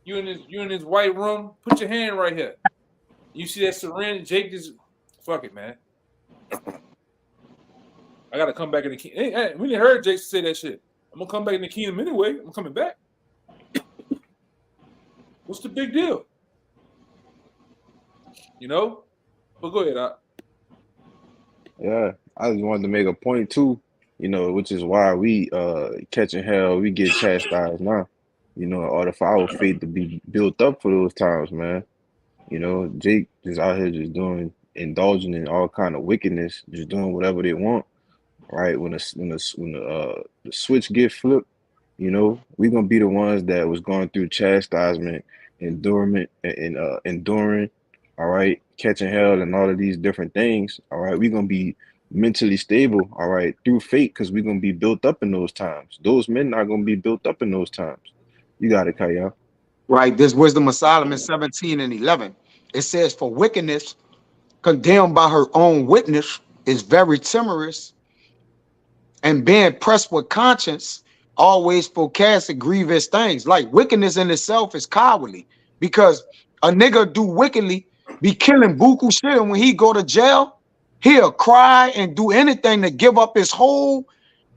You in this white room, put your hand right here. You see that syringe, Jake just fuck it, man. I gotta come back in the kingdom. Hey, we didn't heard Jake say that shit. I'm gonna come back in the kingdom anyway. I'm coming back. What's the big deal? You know? But go ahead, Doc. Yeah, I just wanted to make a point too, you know, which is why we catching hell, we get chastised now, you know, in order for our faith to be built up for those times, man. You know, Jake just out here just indulging in all kind of wickedness, just doing whatever they want, right? When the switch get flipped, you know, we gonna be the ones that was going through chastisement, endurance, and enduring, all right, catching hell and all of these different things, all right. We're gonna be mentally stable, all right, through faith, because we're gonna be built up in those times. Those men are gonna be built up in those times. You got it, Kaya. Right. This Wisdom of Solomon 17 and 11. It says, for wickedness condemned by her own witness is very timorous, and being pressed with conscience always forecasted grievous things. Like wickedness in itself is cowardly, because a nigga do wickedly be killing buku shit, and when he go to jail, he'll cry and do anything to give up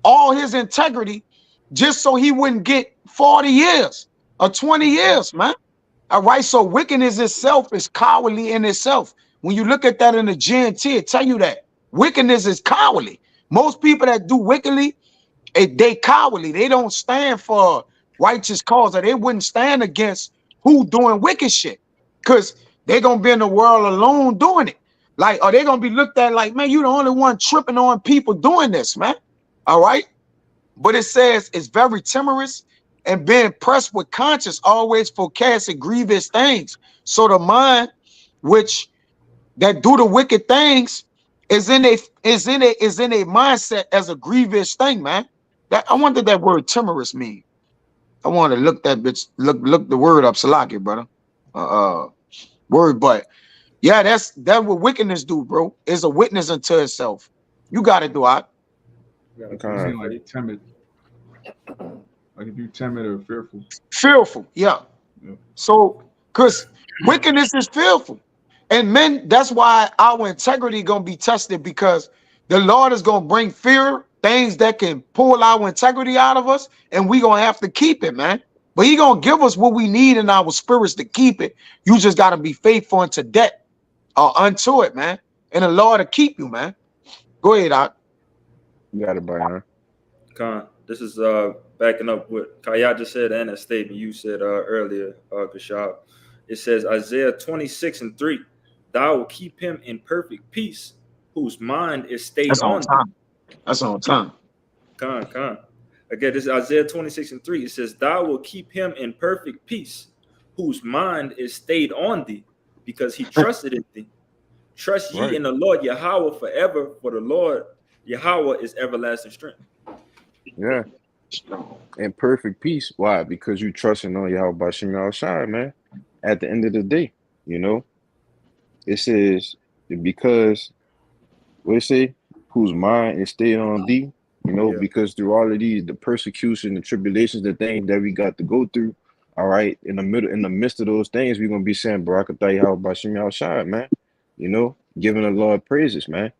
all his integrity, just so he wouldn't get 40 years or 20 years, man. All right, so wickedness itself is cowardly in itself. When you look at that in the GNT, it tell you that wickedness is cowardly. Most people that do wickedly, they cowardly. They don't stand for righteous cause, or they wouldn't stand against who doing wicked shit, because they're gonna be in the world alone doing it. Like, or they're gonna be looked at like, man, you the only one tripping on people doing this, man. All right. But it says it's very timorous and being pressed with conscience always forecasting grievous things. So the mind, which that do the wicked things, is in a mindset as a grievous thing, man. That I wonder that word timorous mean. I want to look that bitch, look the word up, Salaki, brother. Word, but yeah, that's what wickedness do, bro. Is a witness unto itself. You got it, do I? You gotta Okay. be like timid. Like if you timid or fearful. Fearful, yeah. Yeah. So, because wickedness is fearful. And men, that's why our integrity gonna be tested, because the Lord is gonna bring fear, things that can pull our integrity out of us, and we gonna have to keep it, man. But he gonna give us what we need in our spirits to keep it. You just gotta be faithful unto debt or unto it, man. And the Lord will keep you, man. Go ahead, Doc. You got it, Brian. Khan, this is backing up what Kaya just said and a statement you said earlier, Kashab. It says Isaiah 26:3, thou will keep him in perfect peace, whose mind is stayed That's on on thee. time. That's on time. Khan. Again, this is Isaiah 26:3. It says, thou will keep him in perfect peace, whose mind is stayed on thee, because he trusted in thee. Trust ye Right. in the Lord Yahweh forever, for the Lord Yahweh is everlasting strength. Yeah. In perfect peace. Why? Because you trusting on Yahweh Bashim Shai, man. At the end of the day, you know, it says because what it say, whose mind is stayed on thee, you know, Yeah. because through all of these, the persecution, the tribulations, the things that we got to go through, all right, in the midst of those things, we're gonna be saying Barakatah Yahweh Bashim Shai, man. You know, giving the Lord praises, man.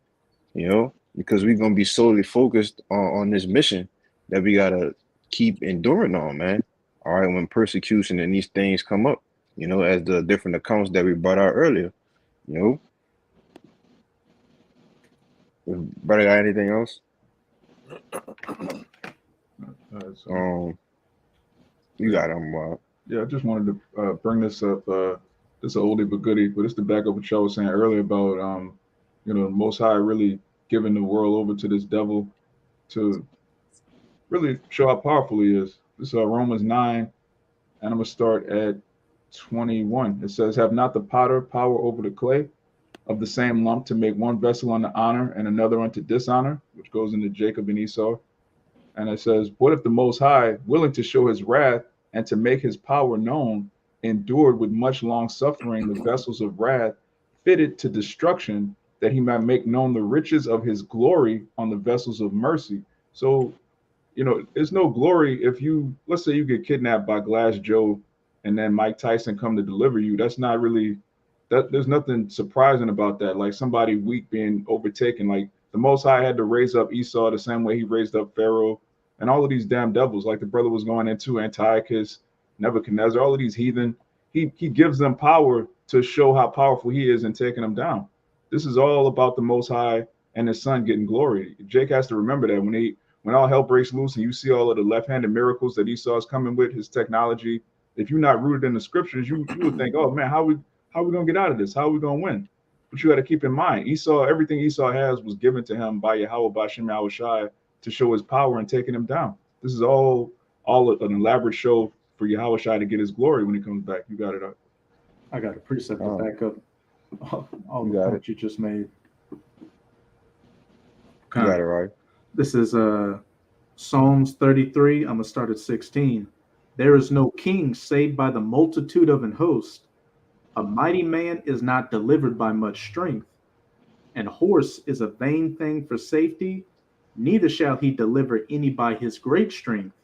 You know, because we're gonna be solely focused on this mission that we gotta keep enduring on, man. All right, when persecution and these things come up, you know, as the different accounts that we brought out earlier, you know. Brother, got anything else? So, You got them. yeah, I just wanted to bring this up. This is an oldie but goodie, but it's to back up what y'all was saying earlier about, the Most High really giving the world over to this devil to really show how powerful he is. This is Romans 9, and I'm going to start at 21. It says, have not the potter power over the clay of the same lump to make one vessel unto honor and another unto dishonor, which goes into Jacob and Esau. And it says, what if the Most High, willing to show his wrath and to make his power known, endured with much long suffering the vessels of wrath fitted to destruction, that he might make known the riches of his glory on the vessels of mercy. So, there's no glory if let's say you get kidnapped by Glass Joe and then Mike Tyson come to deliver you. That's not really, there's nothing surprising about that. Like somebody weak being overtaken, like the Most High had to raise up Esau the same way he raised up Pharaoh and all of these damn devils, like the brother was going into, Antiochus, Nebuchadnezzar, all of these heathen. He gives them power to show how powerful he is in taking them down. This is all about the Most High and his son getting glory. Jake has to remember that when all hell breaks loose and you see all of the left-handed miracles that Esau is coming with, his technology, if you're not rooted in the scriptures, you would think, oh man, how are we gonna get out of this? How are we gonna win? But you got to keep in mind, everything Esau has was given to him by Yahweh Bashim Yahushai to show his power in taking him down. This is all an elaborate show for Yahushai to get his glory when he comes back. You got it up. I got a precept to back up all You the got points you just made. You got it right. This is Psalms 33. I'm gonna start at 16. There is no king saved by the multitude of an host. A mighty man is not delivered by much strength. An horse is a vain thing for safety, neither shall he deliver any by his great strength.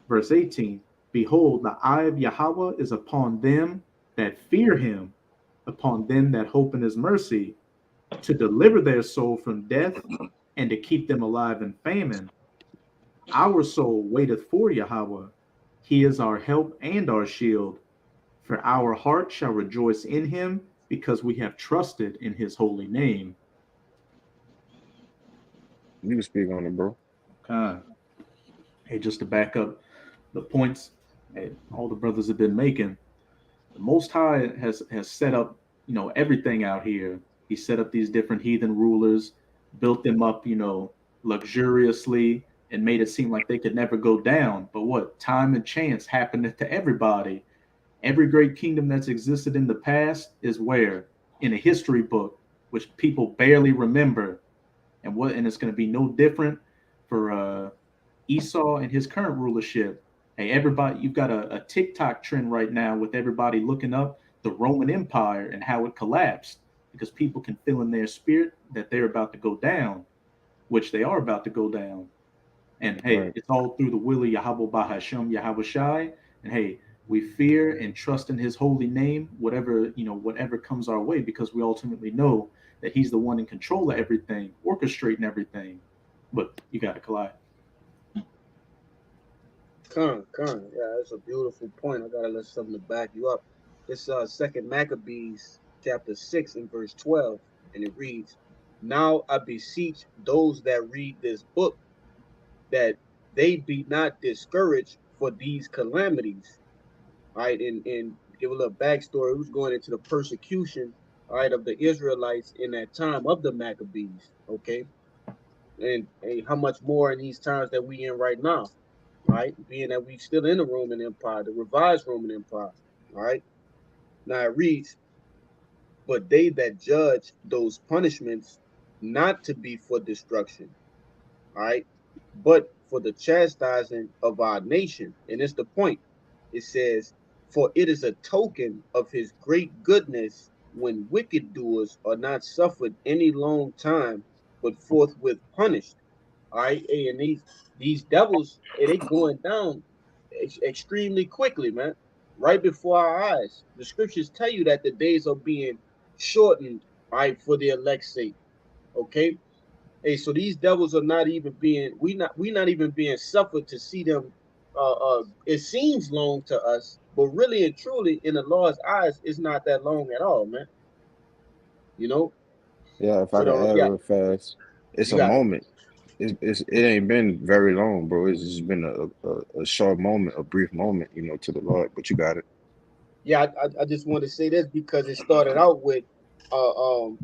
Verse 18. Behold, the eye of Yahweh is upon them that fear him, upon them that hope in his mercy, to deliver their soul from death and to keep them alive in famine. Our soul waiteth for Yahweh. He is our help and our shield. For our heart shall rejoice in him, because we have trusted in his holy name. You can speak on it, bro. Hey, just to back up the points that all the brothers have been making, the Most High has set up, everything out here. He set up these different heathen rulers, built them up, luxuriously, and made it seem like they could never go down. But what time and chance happened to everybody. Every great kingdom that's existed in the past is where? In a history book, which people barely remember. And it's going to be no different for Esau and his current rulership. Hey, everybody, you've got a TikTok trend right now with everybody looking up the Roman Empire and how it collapsed because people can feel in their spirit that they're about to go down, which they are about to go down. And hey, Right. it's all through the will of Yahweh Bahasham Yahweh Shai. And hey, we fear and trust in his holy name, whatever comes our way, because we ultimately know that he's the one in control of everything, orchestrating everything. But you got to collide. Yeah, that's a beautiful point. I gotta let something to back you up. It's Second Maccabees chapter 6 and verse 12, and it reads, "Now I beseech those that read this book that they be not discouraged for these calamities." All right, and give a little backstory. Who's going into the persecution, all right, of the Israelites in that time of the Maccabees, okay? And how much more in these times that we in right now, right? Being that we still in the Roman Empire, the revised Roman Empire, all right? Now it reads, "But they that judge those punishments not to be for destruction, all right, but for the chastising of our nation." And it's the point. It says, "For it is a token of his great goodness when wicked doers are not suffered any long time, but forthwith punished." All right, hey, and these devils, hey, they going down extremely quickly, man. Right before our eyes. The scriptures tell you that the days are being shortened, right, for the elect's sake. Okay. Hey, so these devils are not even being we not even being suffered to see them. It seems long to us, but really and truly, in the Lord's eyes, it's not that long at all, man. You know. Yeah, if I So can the add yeah, real fast, it's you a got it. moment. It ain't been very long, bro. It's just been a short moment, a brief moment, to the Lord. But you got it. Yeah, I just want to say this because it started out with uh, um,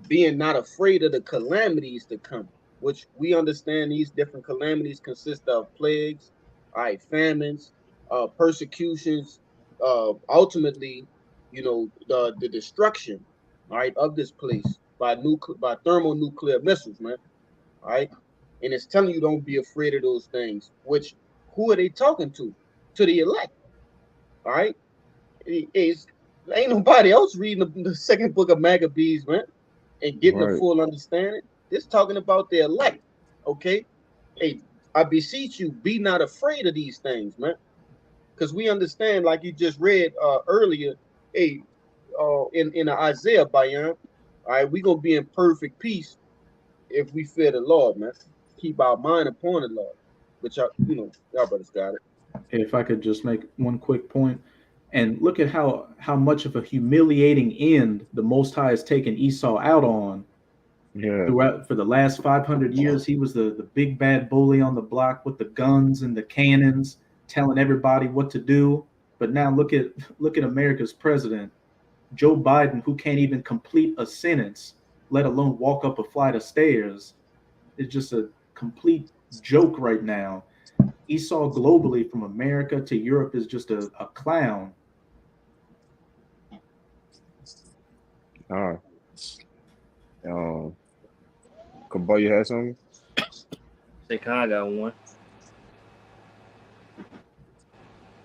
being not afraid of the calamities to come, which we understand these different calamities consist of plagues, all right, famines, persecutions, ultimately, the destruction, all right, of this place by thermonuclear missiles, man. All right. And it's telling you don't be afraid of those things, which who are they talking to? To the elect, all right? It's, ain't nobody else reading the second book of Maccabees, man, and getting the Right. full understanding. This talking about the elect, okay? Hey, I beseech you, be not afraid of these things, man, because we understand, like you just read earlier, hey, in the Isaiah, Bayan, all right, we gonna be in perfect peace if we fear the Lord, man. Keep our mind upon the Lord. But y'all brothers got it. If I could just make one quick point, and look at how much of a humiliating end the Most High has taken Esau out on Yeah. throughout for the last 500 years. He was the big bad bully on the block with the guns and the cannons, telling everybody what to do. But now look at America's president, Joe Biden, who can't even complete a sentence, let alone walk up a flight of stairs. It's just a complete joke right now. Esau globally from America to Europe is just a clown. Uh, um, Kabal, you had something? Say, I got one.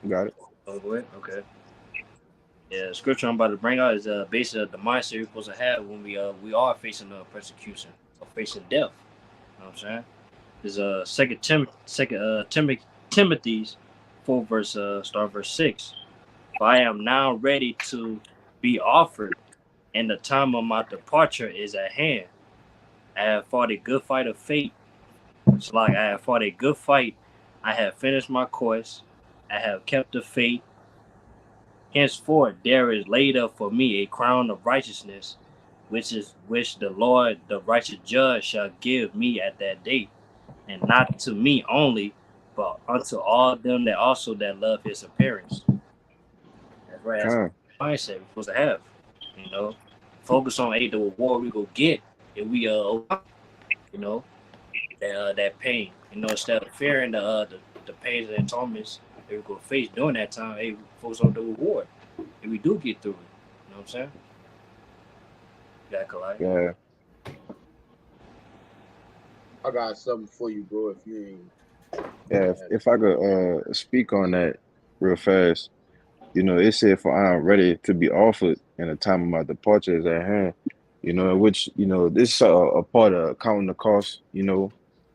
You got it. Oh, go ahead. Okay. Yeah, the scripture I'm about to bring out is based on the mindset we're supposed to have when we are facing persecution or facing death. You know what I'm saying? Is Timothy's 4 verse start verse 6. For I am now ready to be offered, and the time of my departure is at hand. I have fought a good fight of faith. It's like I have fought a good fight. I have finished my course. I have kept the faith. Henceforth there is laid up for me a crown of righteousness, which the Lord, the righteous judge, shall give me at that day, and not to me only, but unto all them that also that love his appearance. That's right. That's Con. the mindset we're supposed to have. You know, focus on the reward we go get if we you know that pain. instead of fearing the pains and torments that we go face during that time, hey, focus on the reward if we do get through it. You know what I'm saying? Yeah, Kalai. Yeah, I got something for you, bro. If you ain't yeah. had If I could speak on that real fast, it said, "For I am ready to be offered, and the time of my departure is at hand." Which this is a part of counting the cost.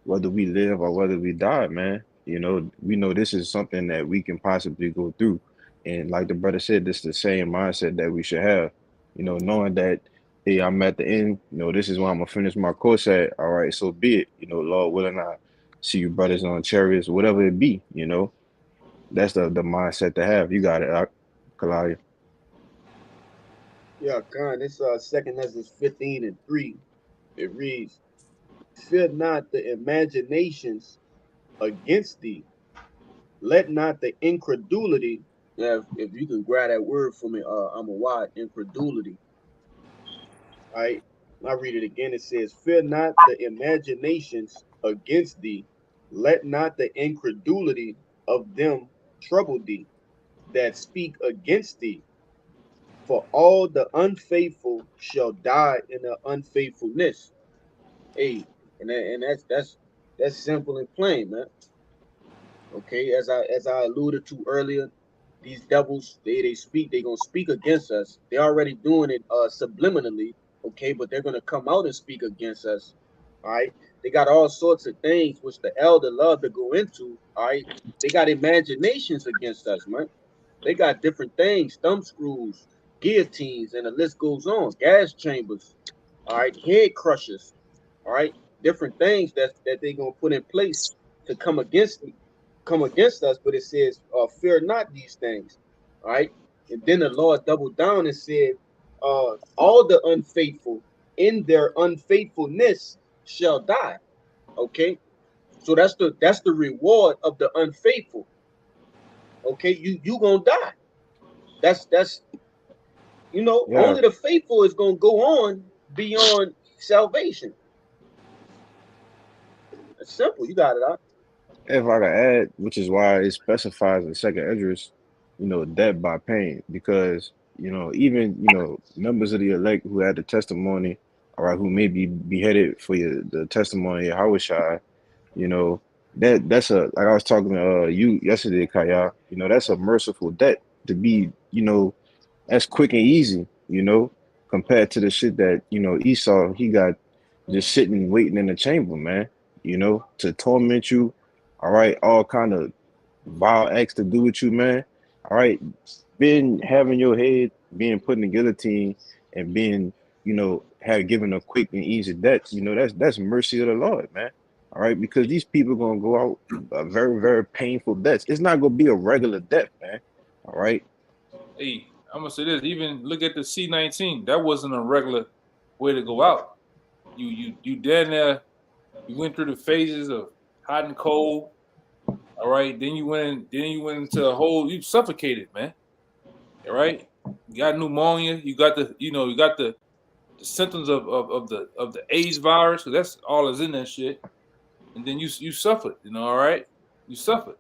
Whether we live or whether we die, man. We know this is something that we can possibly go through, and like the brother said, this is the same mindset that we should have. Knowing that, hey, I'm at the end. This is where I'm gonna finish my course at. All right, so be it. Lord willing, I see you brothers on chariots, whatever it be. That's the mindset to have. You got it, Kalaya. Yeah, Khan, this second Ezra 15:3. It reads, "Fear not the imaginations against thee. Let not the incredulity," yeah, if you can grab that word for me, I'm a wide incredulity. All right. I read it again. It says, "Fear not the imaginations against thee. Let not the incredulity of them trouble thee that speak against thee. For all the unfaithful shall die in their unfaithfulness." Hey, and that's simple and plain, man. Okay, as I alluded to earlier, these devils they speak, they gonna speak against us. They're already doing it subliminally, okay, but they're gonna come out and speak against us. All right. They got all sorts of things which the elder love to go into. All right. They got imaginations against us, man. They got different things, thumb screws, guillotines, and the list goes on. Gas chambers, all right, head crushers, all right, different things that they gonna put in place to come against us. But it says, "Fear not these things," all right. And then the Lord doubled down and said, "All the unfaithful in their unfaithfulness shall die." Okay, so that's the reward of the unfaithful. Okay, you gonna die. That's Yeah, only the faithful is going to go on beyond salvation. It's simple. You got it out. if I could add, which is why it specifies in second address, death by pain, because even members of the elect who had the testimony, all right, who may be beheaded for the testimony of Hawashai, you know, that's a like I was talking to you yesterday, Kaya. That's a merciful debt to be, that's quick and easy, compared to the shit that, Esau, he got just sitting waiting in the chamber, man, to torment you, all right, all kind of vile acts to do with you, man. All right. Being having your head being put in the guillotine and being, have given a quick and easy death, that's mercy of the Lord, man. All right, because these people gonna go out very, very painful deaths. It's not gonna be a regular death, man. All right. Hey, I'm gonna say this. Even look at the C-19. That wasn't a regular way to go out. You down there. You went through the phases of hot and cold. All right. Then you went. Then you went into a whole. You suffocated, man. All right. You got pneumonia. You got the. You got the symptoms of the AIDS virus. Cause that's all is in that shit. And then you suffered. All right. You suffered.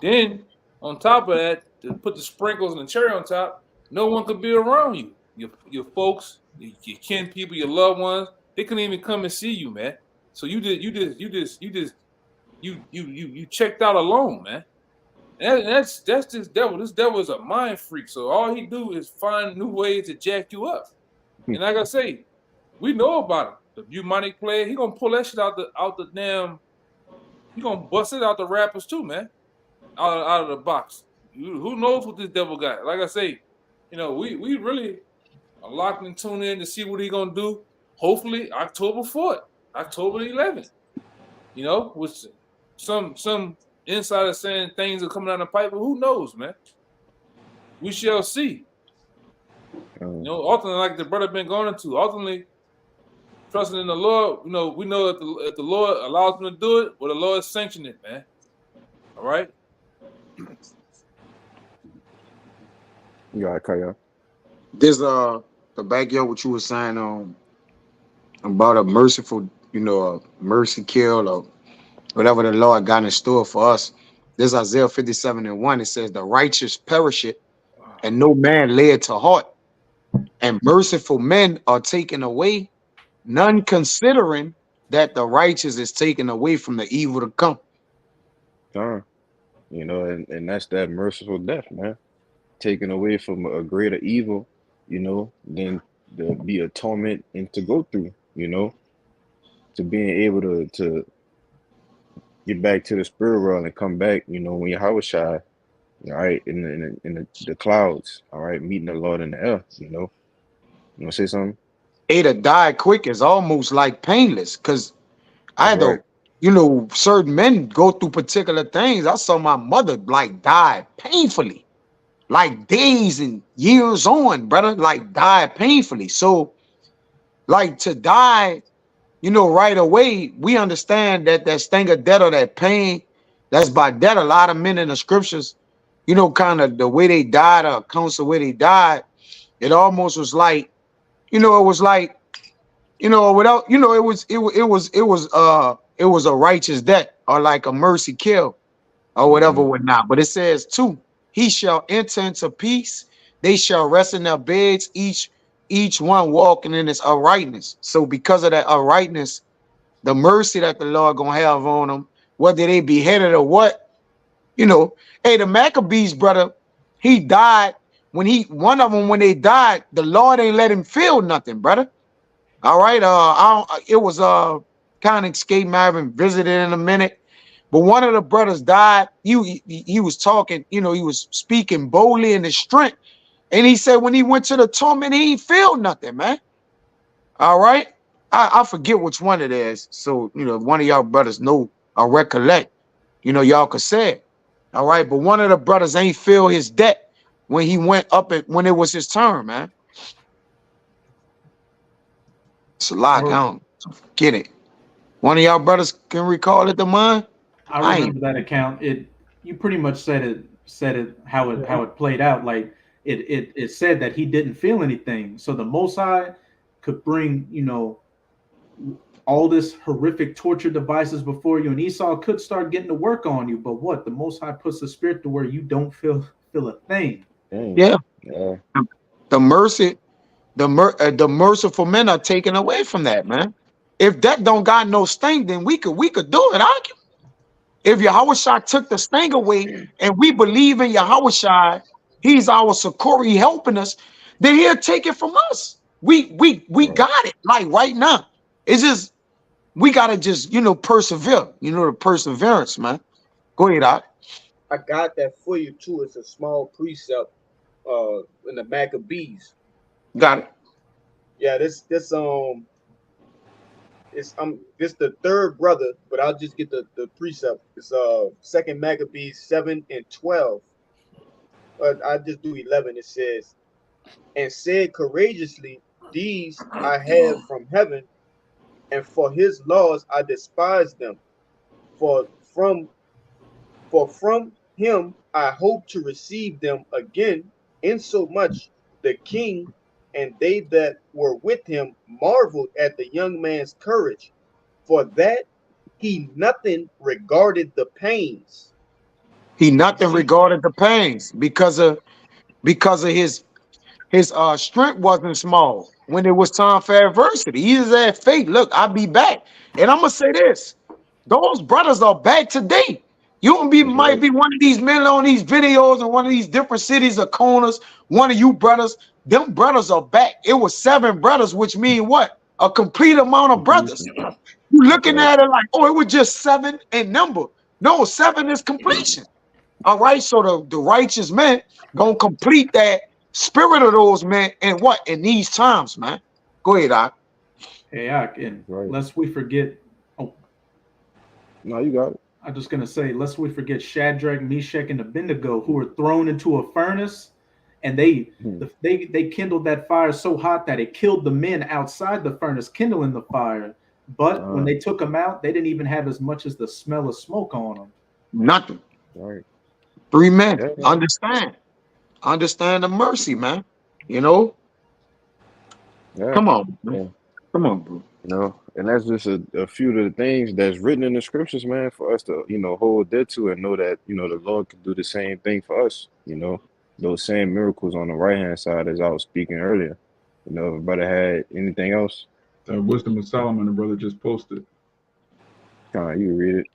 Then on top of that, to put the sprinkles and the cherry on top, no one could be around you. Your folks, your kin people, your loved ones, they couldn't even come and see you, man. So you checked out alone, man. And that's this devil. This devil is a mind freak. So all he do is find new ways to jack you up. And like I say, we know about him. The demonic player, he gonna pull that shit out the damn. He gonna bust it out the rappers too, man. Out of the box. Who knows what this devil got? Like I say, we really are locked and tuned in to see what he gonna do. Hopefully October 4th, October 11th. With some insider saying things are coming down the pipe, but who knows, man? We shall see. Ultimately, like the brother been going into, ultimately trusting in the Lord. We know that if the Lord allows him to do it, well, the Lord sanctioned it, man. All right. You got it, Kaya. This the backyard what you were saying about a merciful, a mercy kill, or whatever the Lord got in store for us. This Isaiah 57:1. It says, "The righteous perish it, and no man lay it to heart. And merciful men are taken away, none considering that the righteous is taken away from the evil to come." Con. You know, and that's that merciful death, man. Taken away from a greater evil, you know, than to be a torment and to go through, you know, to being able to get back to the spirit world and come back, you know, when Yahweh Shai, all right, in the clouds, all right, meeting the Lord in the air, you know. You want to say something? Hey, to die quick is almost like painless, because I That's had right. to, you know, certain men go through particular things. I saw my mother like die painfully, like days and years on, brother, like die painfully. So, like to die, you know, right away, we understand that that sting of death or that pain, that's by death. A lot of men in the scriptures, you know, kind of the way they died, or accounts of where they died, it almost was like, you know, it was like, you know, without, you know, it was a righteous death or like a mercy kill or whatever, Mm-hmm. whatnot. But it says too, he shall enter into peace. They shall rest in their beds, each one walking in his uprightness. So because of that uprightness, the mercy that the Lord gonna have on them, whether they beheaded or what, you know. Hey, the Maccabees, brother, he died one of them, when they died, the Lord ain't let him feel nothing, brother. All right. It was kind of escaped me. I haven't visited in a minute. But one of the brothers died. He was talking, you know, he was speaking boldly in his strength. And he said when he went to the torment, he ain't feel nothing, man. All right. I forget which one it is. So, you know, if one of y'all brothers know or recollect, you know, y'all could say it. All right. But one of the brothers ain't feel his debt when he went up and when it was his turn, man. It's a lot. I don't get it. One of y'all brothers can recall it to mine? I I ain't. remember that account. You pretty much said it how it played out. Like it said that he didn't feel anything. So the Most High could bring, you know, all this horrific torture devices before you, and Esau could start getting to work on you. But what, the Most High puts the spirit to where you don't feel a thing. Dang. Yeah. Yeah. The mercy, the merciful men are taken away from that, man. If that don't got no sting, then we could do it. If Yahushua took the sting away and we believe in Yahushua, he's our succor, he helping us, then he'll take it from us. We Right. got it like right now. It's just we gotta just, you know, persevere. You know, the perseverance, man. Go ahead, Doc. I got that for you too. It's a small precept in the Maccabees. Got it. Yeah, this the third brother, but I'll just get the precept. It's second Maccabees 7:12. I just do 11. It says, and said courageously, these I have from heaven, and for his laws I despise them. For from from him I hope to receive them again, insomuch the king and they that were with him marveled at the young man's courage, for that he nothing regarded the pains. He You nothing see, regarded the pains because of his strength wasn't small when it was time for adversity. He just had faith. Look, I'll be back. And I'm gonna say this: those brothers are back today. You don't be That's might right. be one of these men on these videos in one of these different cities or corners. One of you brothers, them brothers are back. It was 7 brothers, which mean what? A complete amount of brothers. Completion. You That's looking right. at it like, oh, it was just 7 in number. No, 7 is completion. All right, so the righteous men gonna complete that spirit of those men in what? In these times, man. Go ahead, Doc. Hey, and That's right. lest we forget. Oh, No, you got it. I'm just gonna say, lest we forget Shadrach, Meshach, and Abednego, who were thrown into a furnace, and Hmm. they kindled that fire so hot that it killed the men outside the furnace, kindling the fire. But when Con. they took them out, they didn't even have as much as the smell of smoke on them. Nothing. Right. 3 men. Yeah, man. Understand the mercy, man. You know, Yeah. come on, man. Yeah. Come on, bro. You know, and that's just a few of the things that's written in the scriptures, man, for us to, hold dead to and know that, the Lord can do the same thing for us, those same miracles on the right hand side as I was speaking earlier. If a brother had anything else, The wisdom of Solomon, the brother just posted. you read it.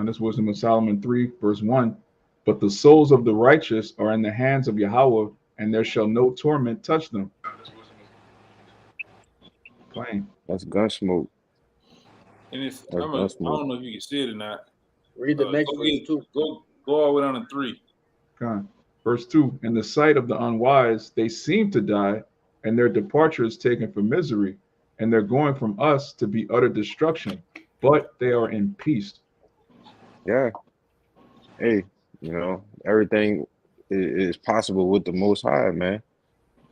This wisdom of Solomon 3, verse 1. But the souls of the righteous are in the hands of Yahweh, and there shall no torment touch them. Plain. That's gun smoke. And it's That's I gun don't smoke. know if you can see it or not. Read the next verse too. Go all the way down to 3. Verse 2. In the sight of the unwise, they seem to die, and their departure is taken for misery, and they're going from us to be utter destruction, but they are in peace. Yeah. Hey, everything is possible with the Most High, man.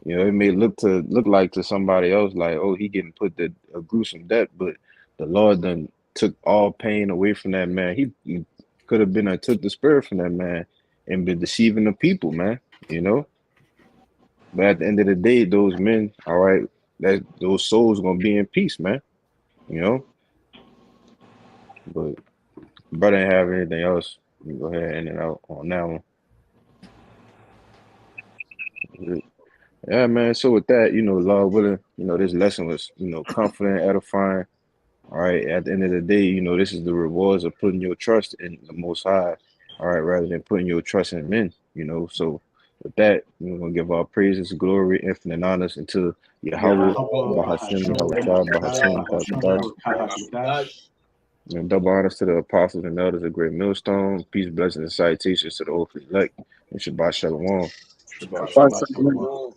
It may look like to somebody else like, oh, he getting put to a gruesome death, but the Lord done took all pain away from that man. He could have been took the spirit from that man and been deceiving the people, man. But at the end of the day, those men, all right, that those souls gonna be in peace, man. But brother didn't have anything else. You go ahead and end it out on that one. Yeah, man. So with that, Lord willing, this lesson was, comforting, edifying. All right. At the end of the day, this is the rewards of putting your trust in the Most High. All right, rather than putting your trust in men. So with that, we're gonna give our praises, glory, infinite honors unto Yahweh, Bahashim, Yahweh, Bahashim, Yahweh. And double honors to the apostles and elders of Great Millstone. Peace, blessings, and salutations to the old elect. And Shabbat Shalom. Shabbat But shalom. Shabbat shalom.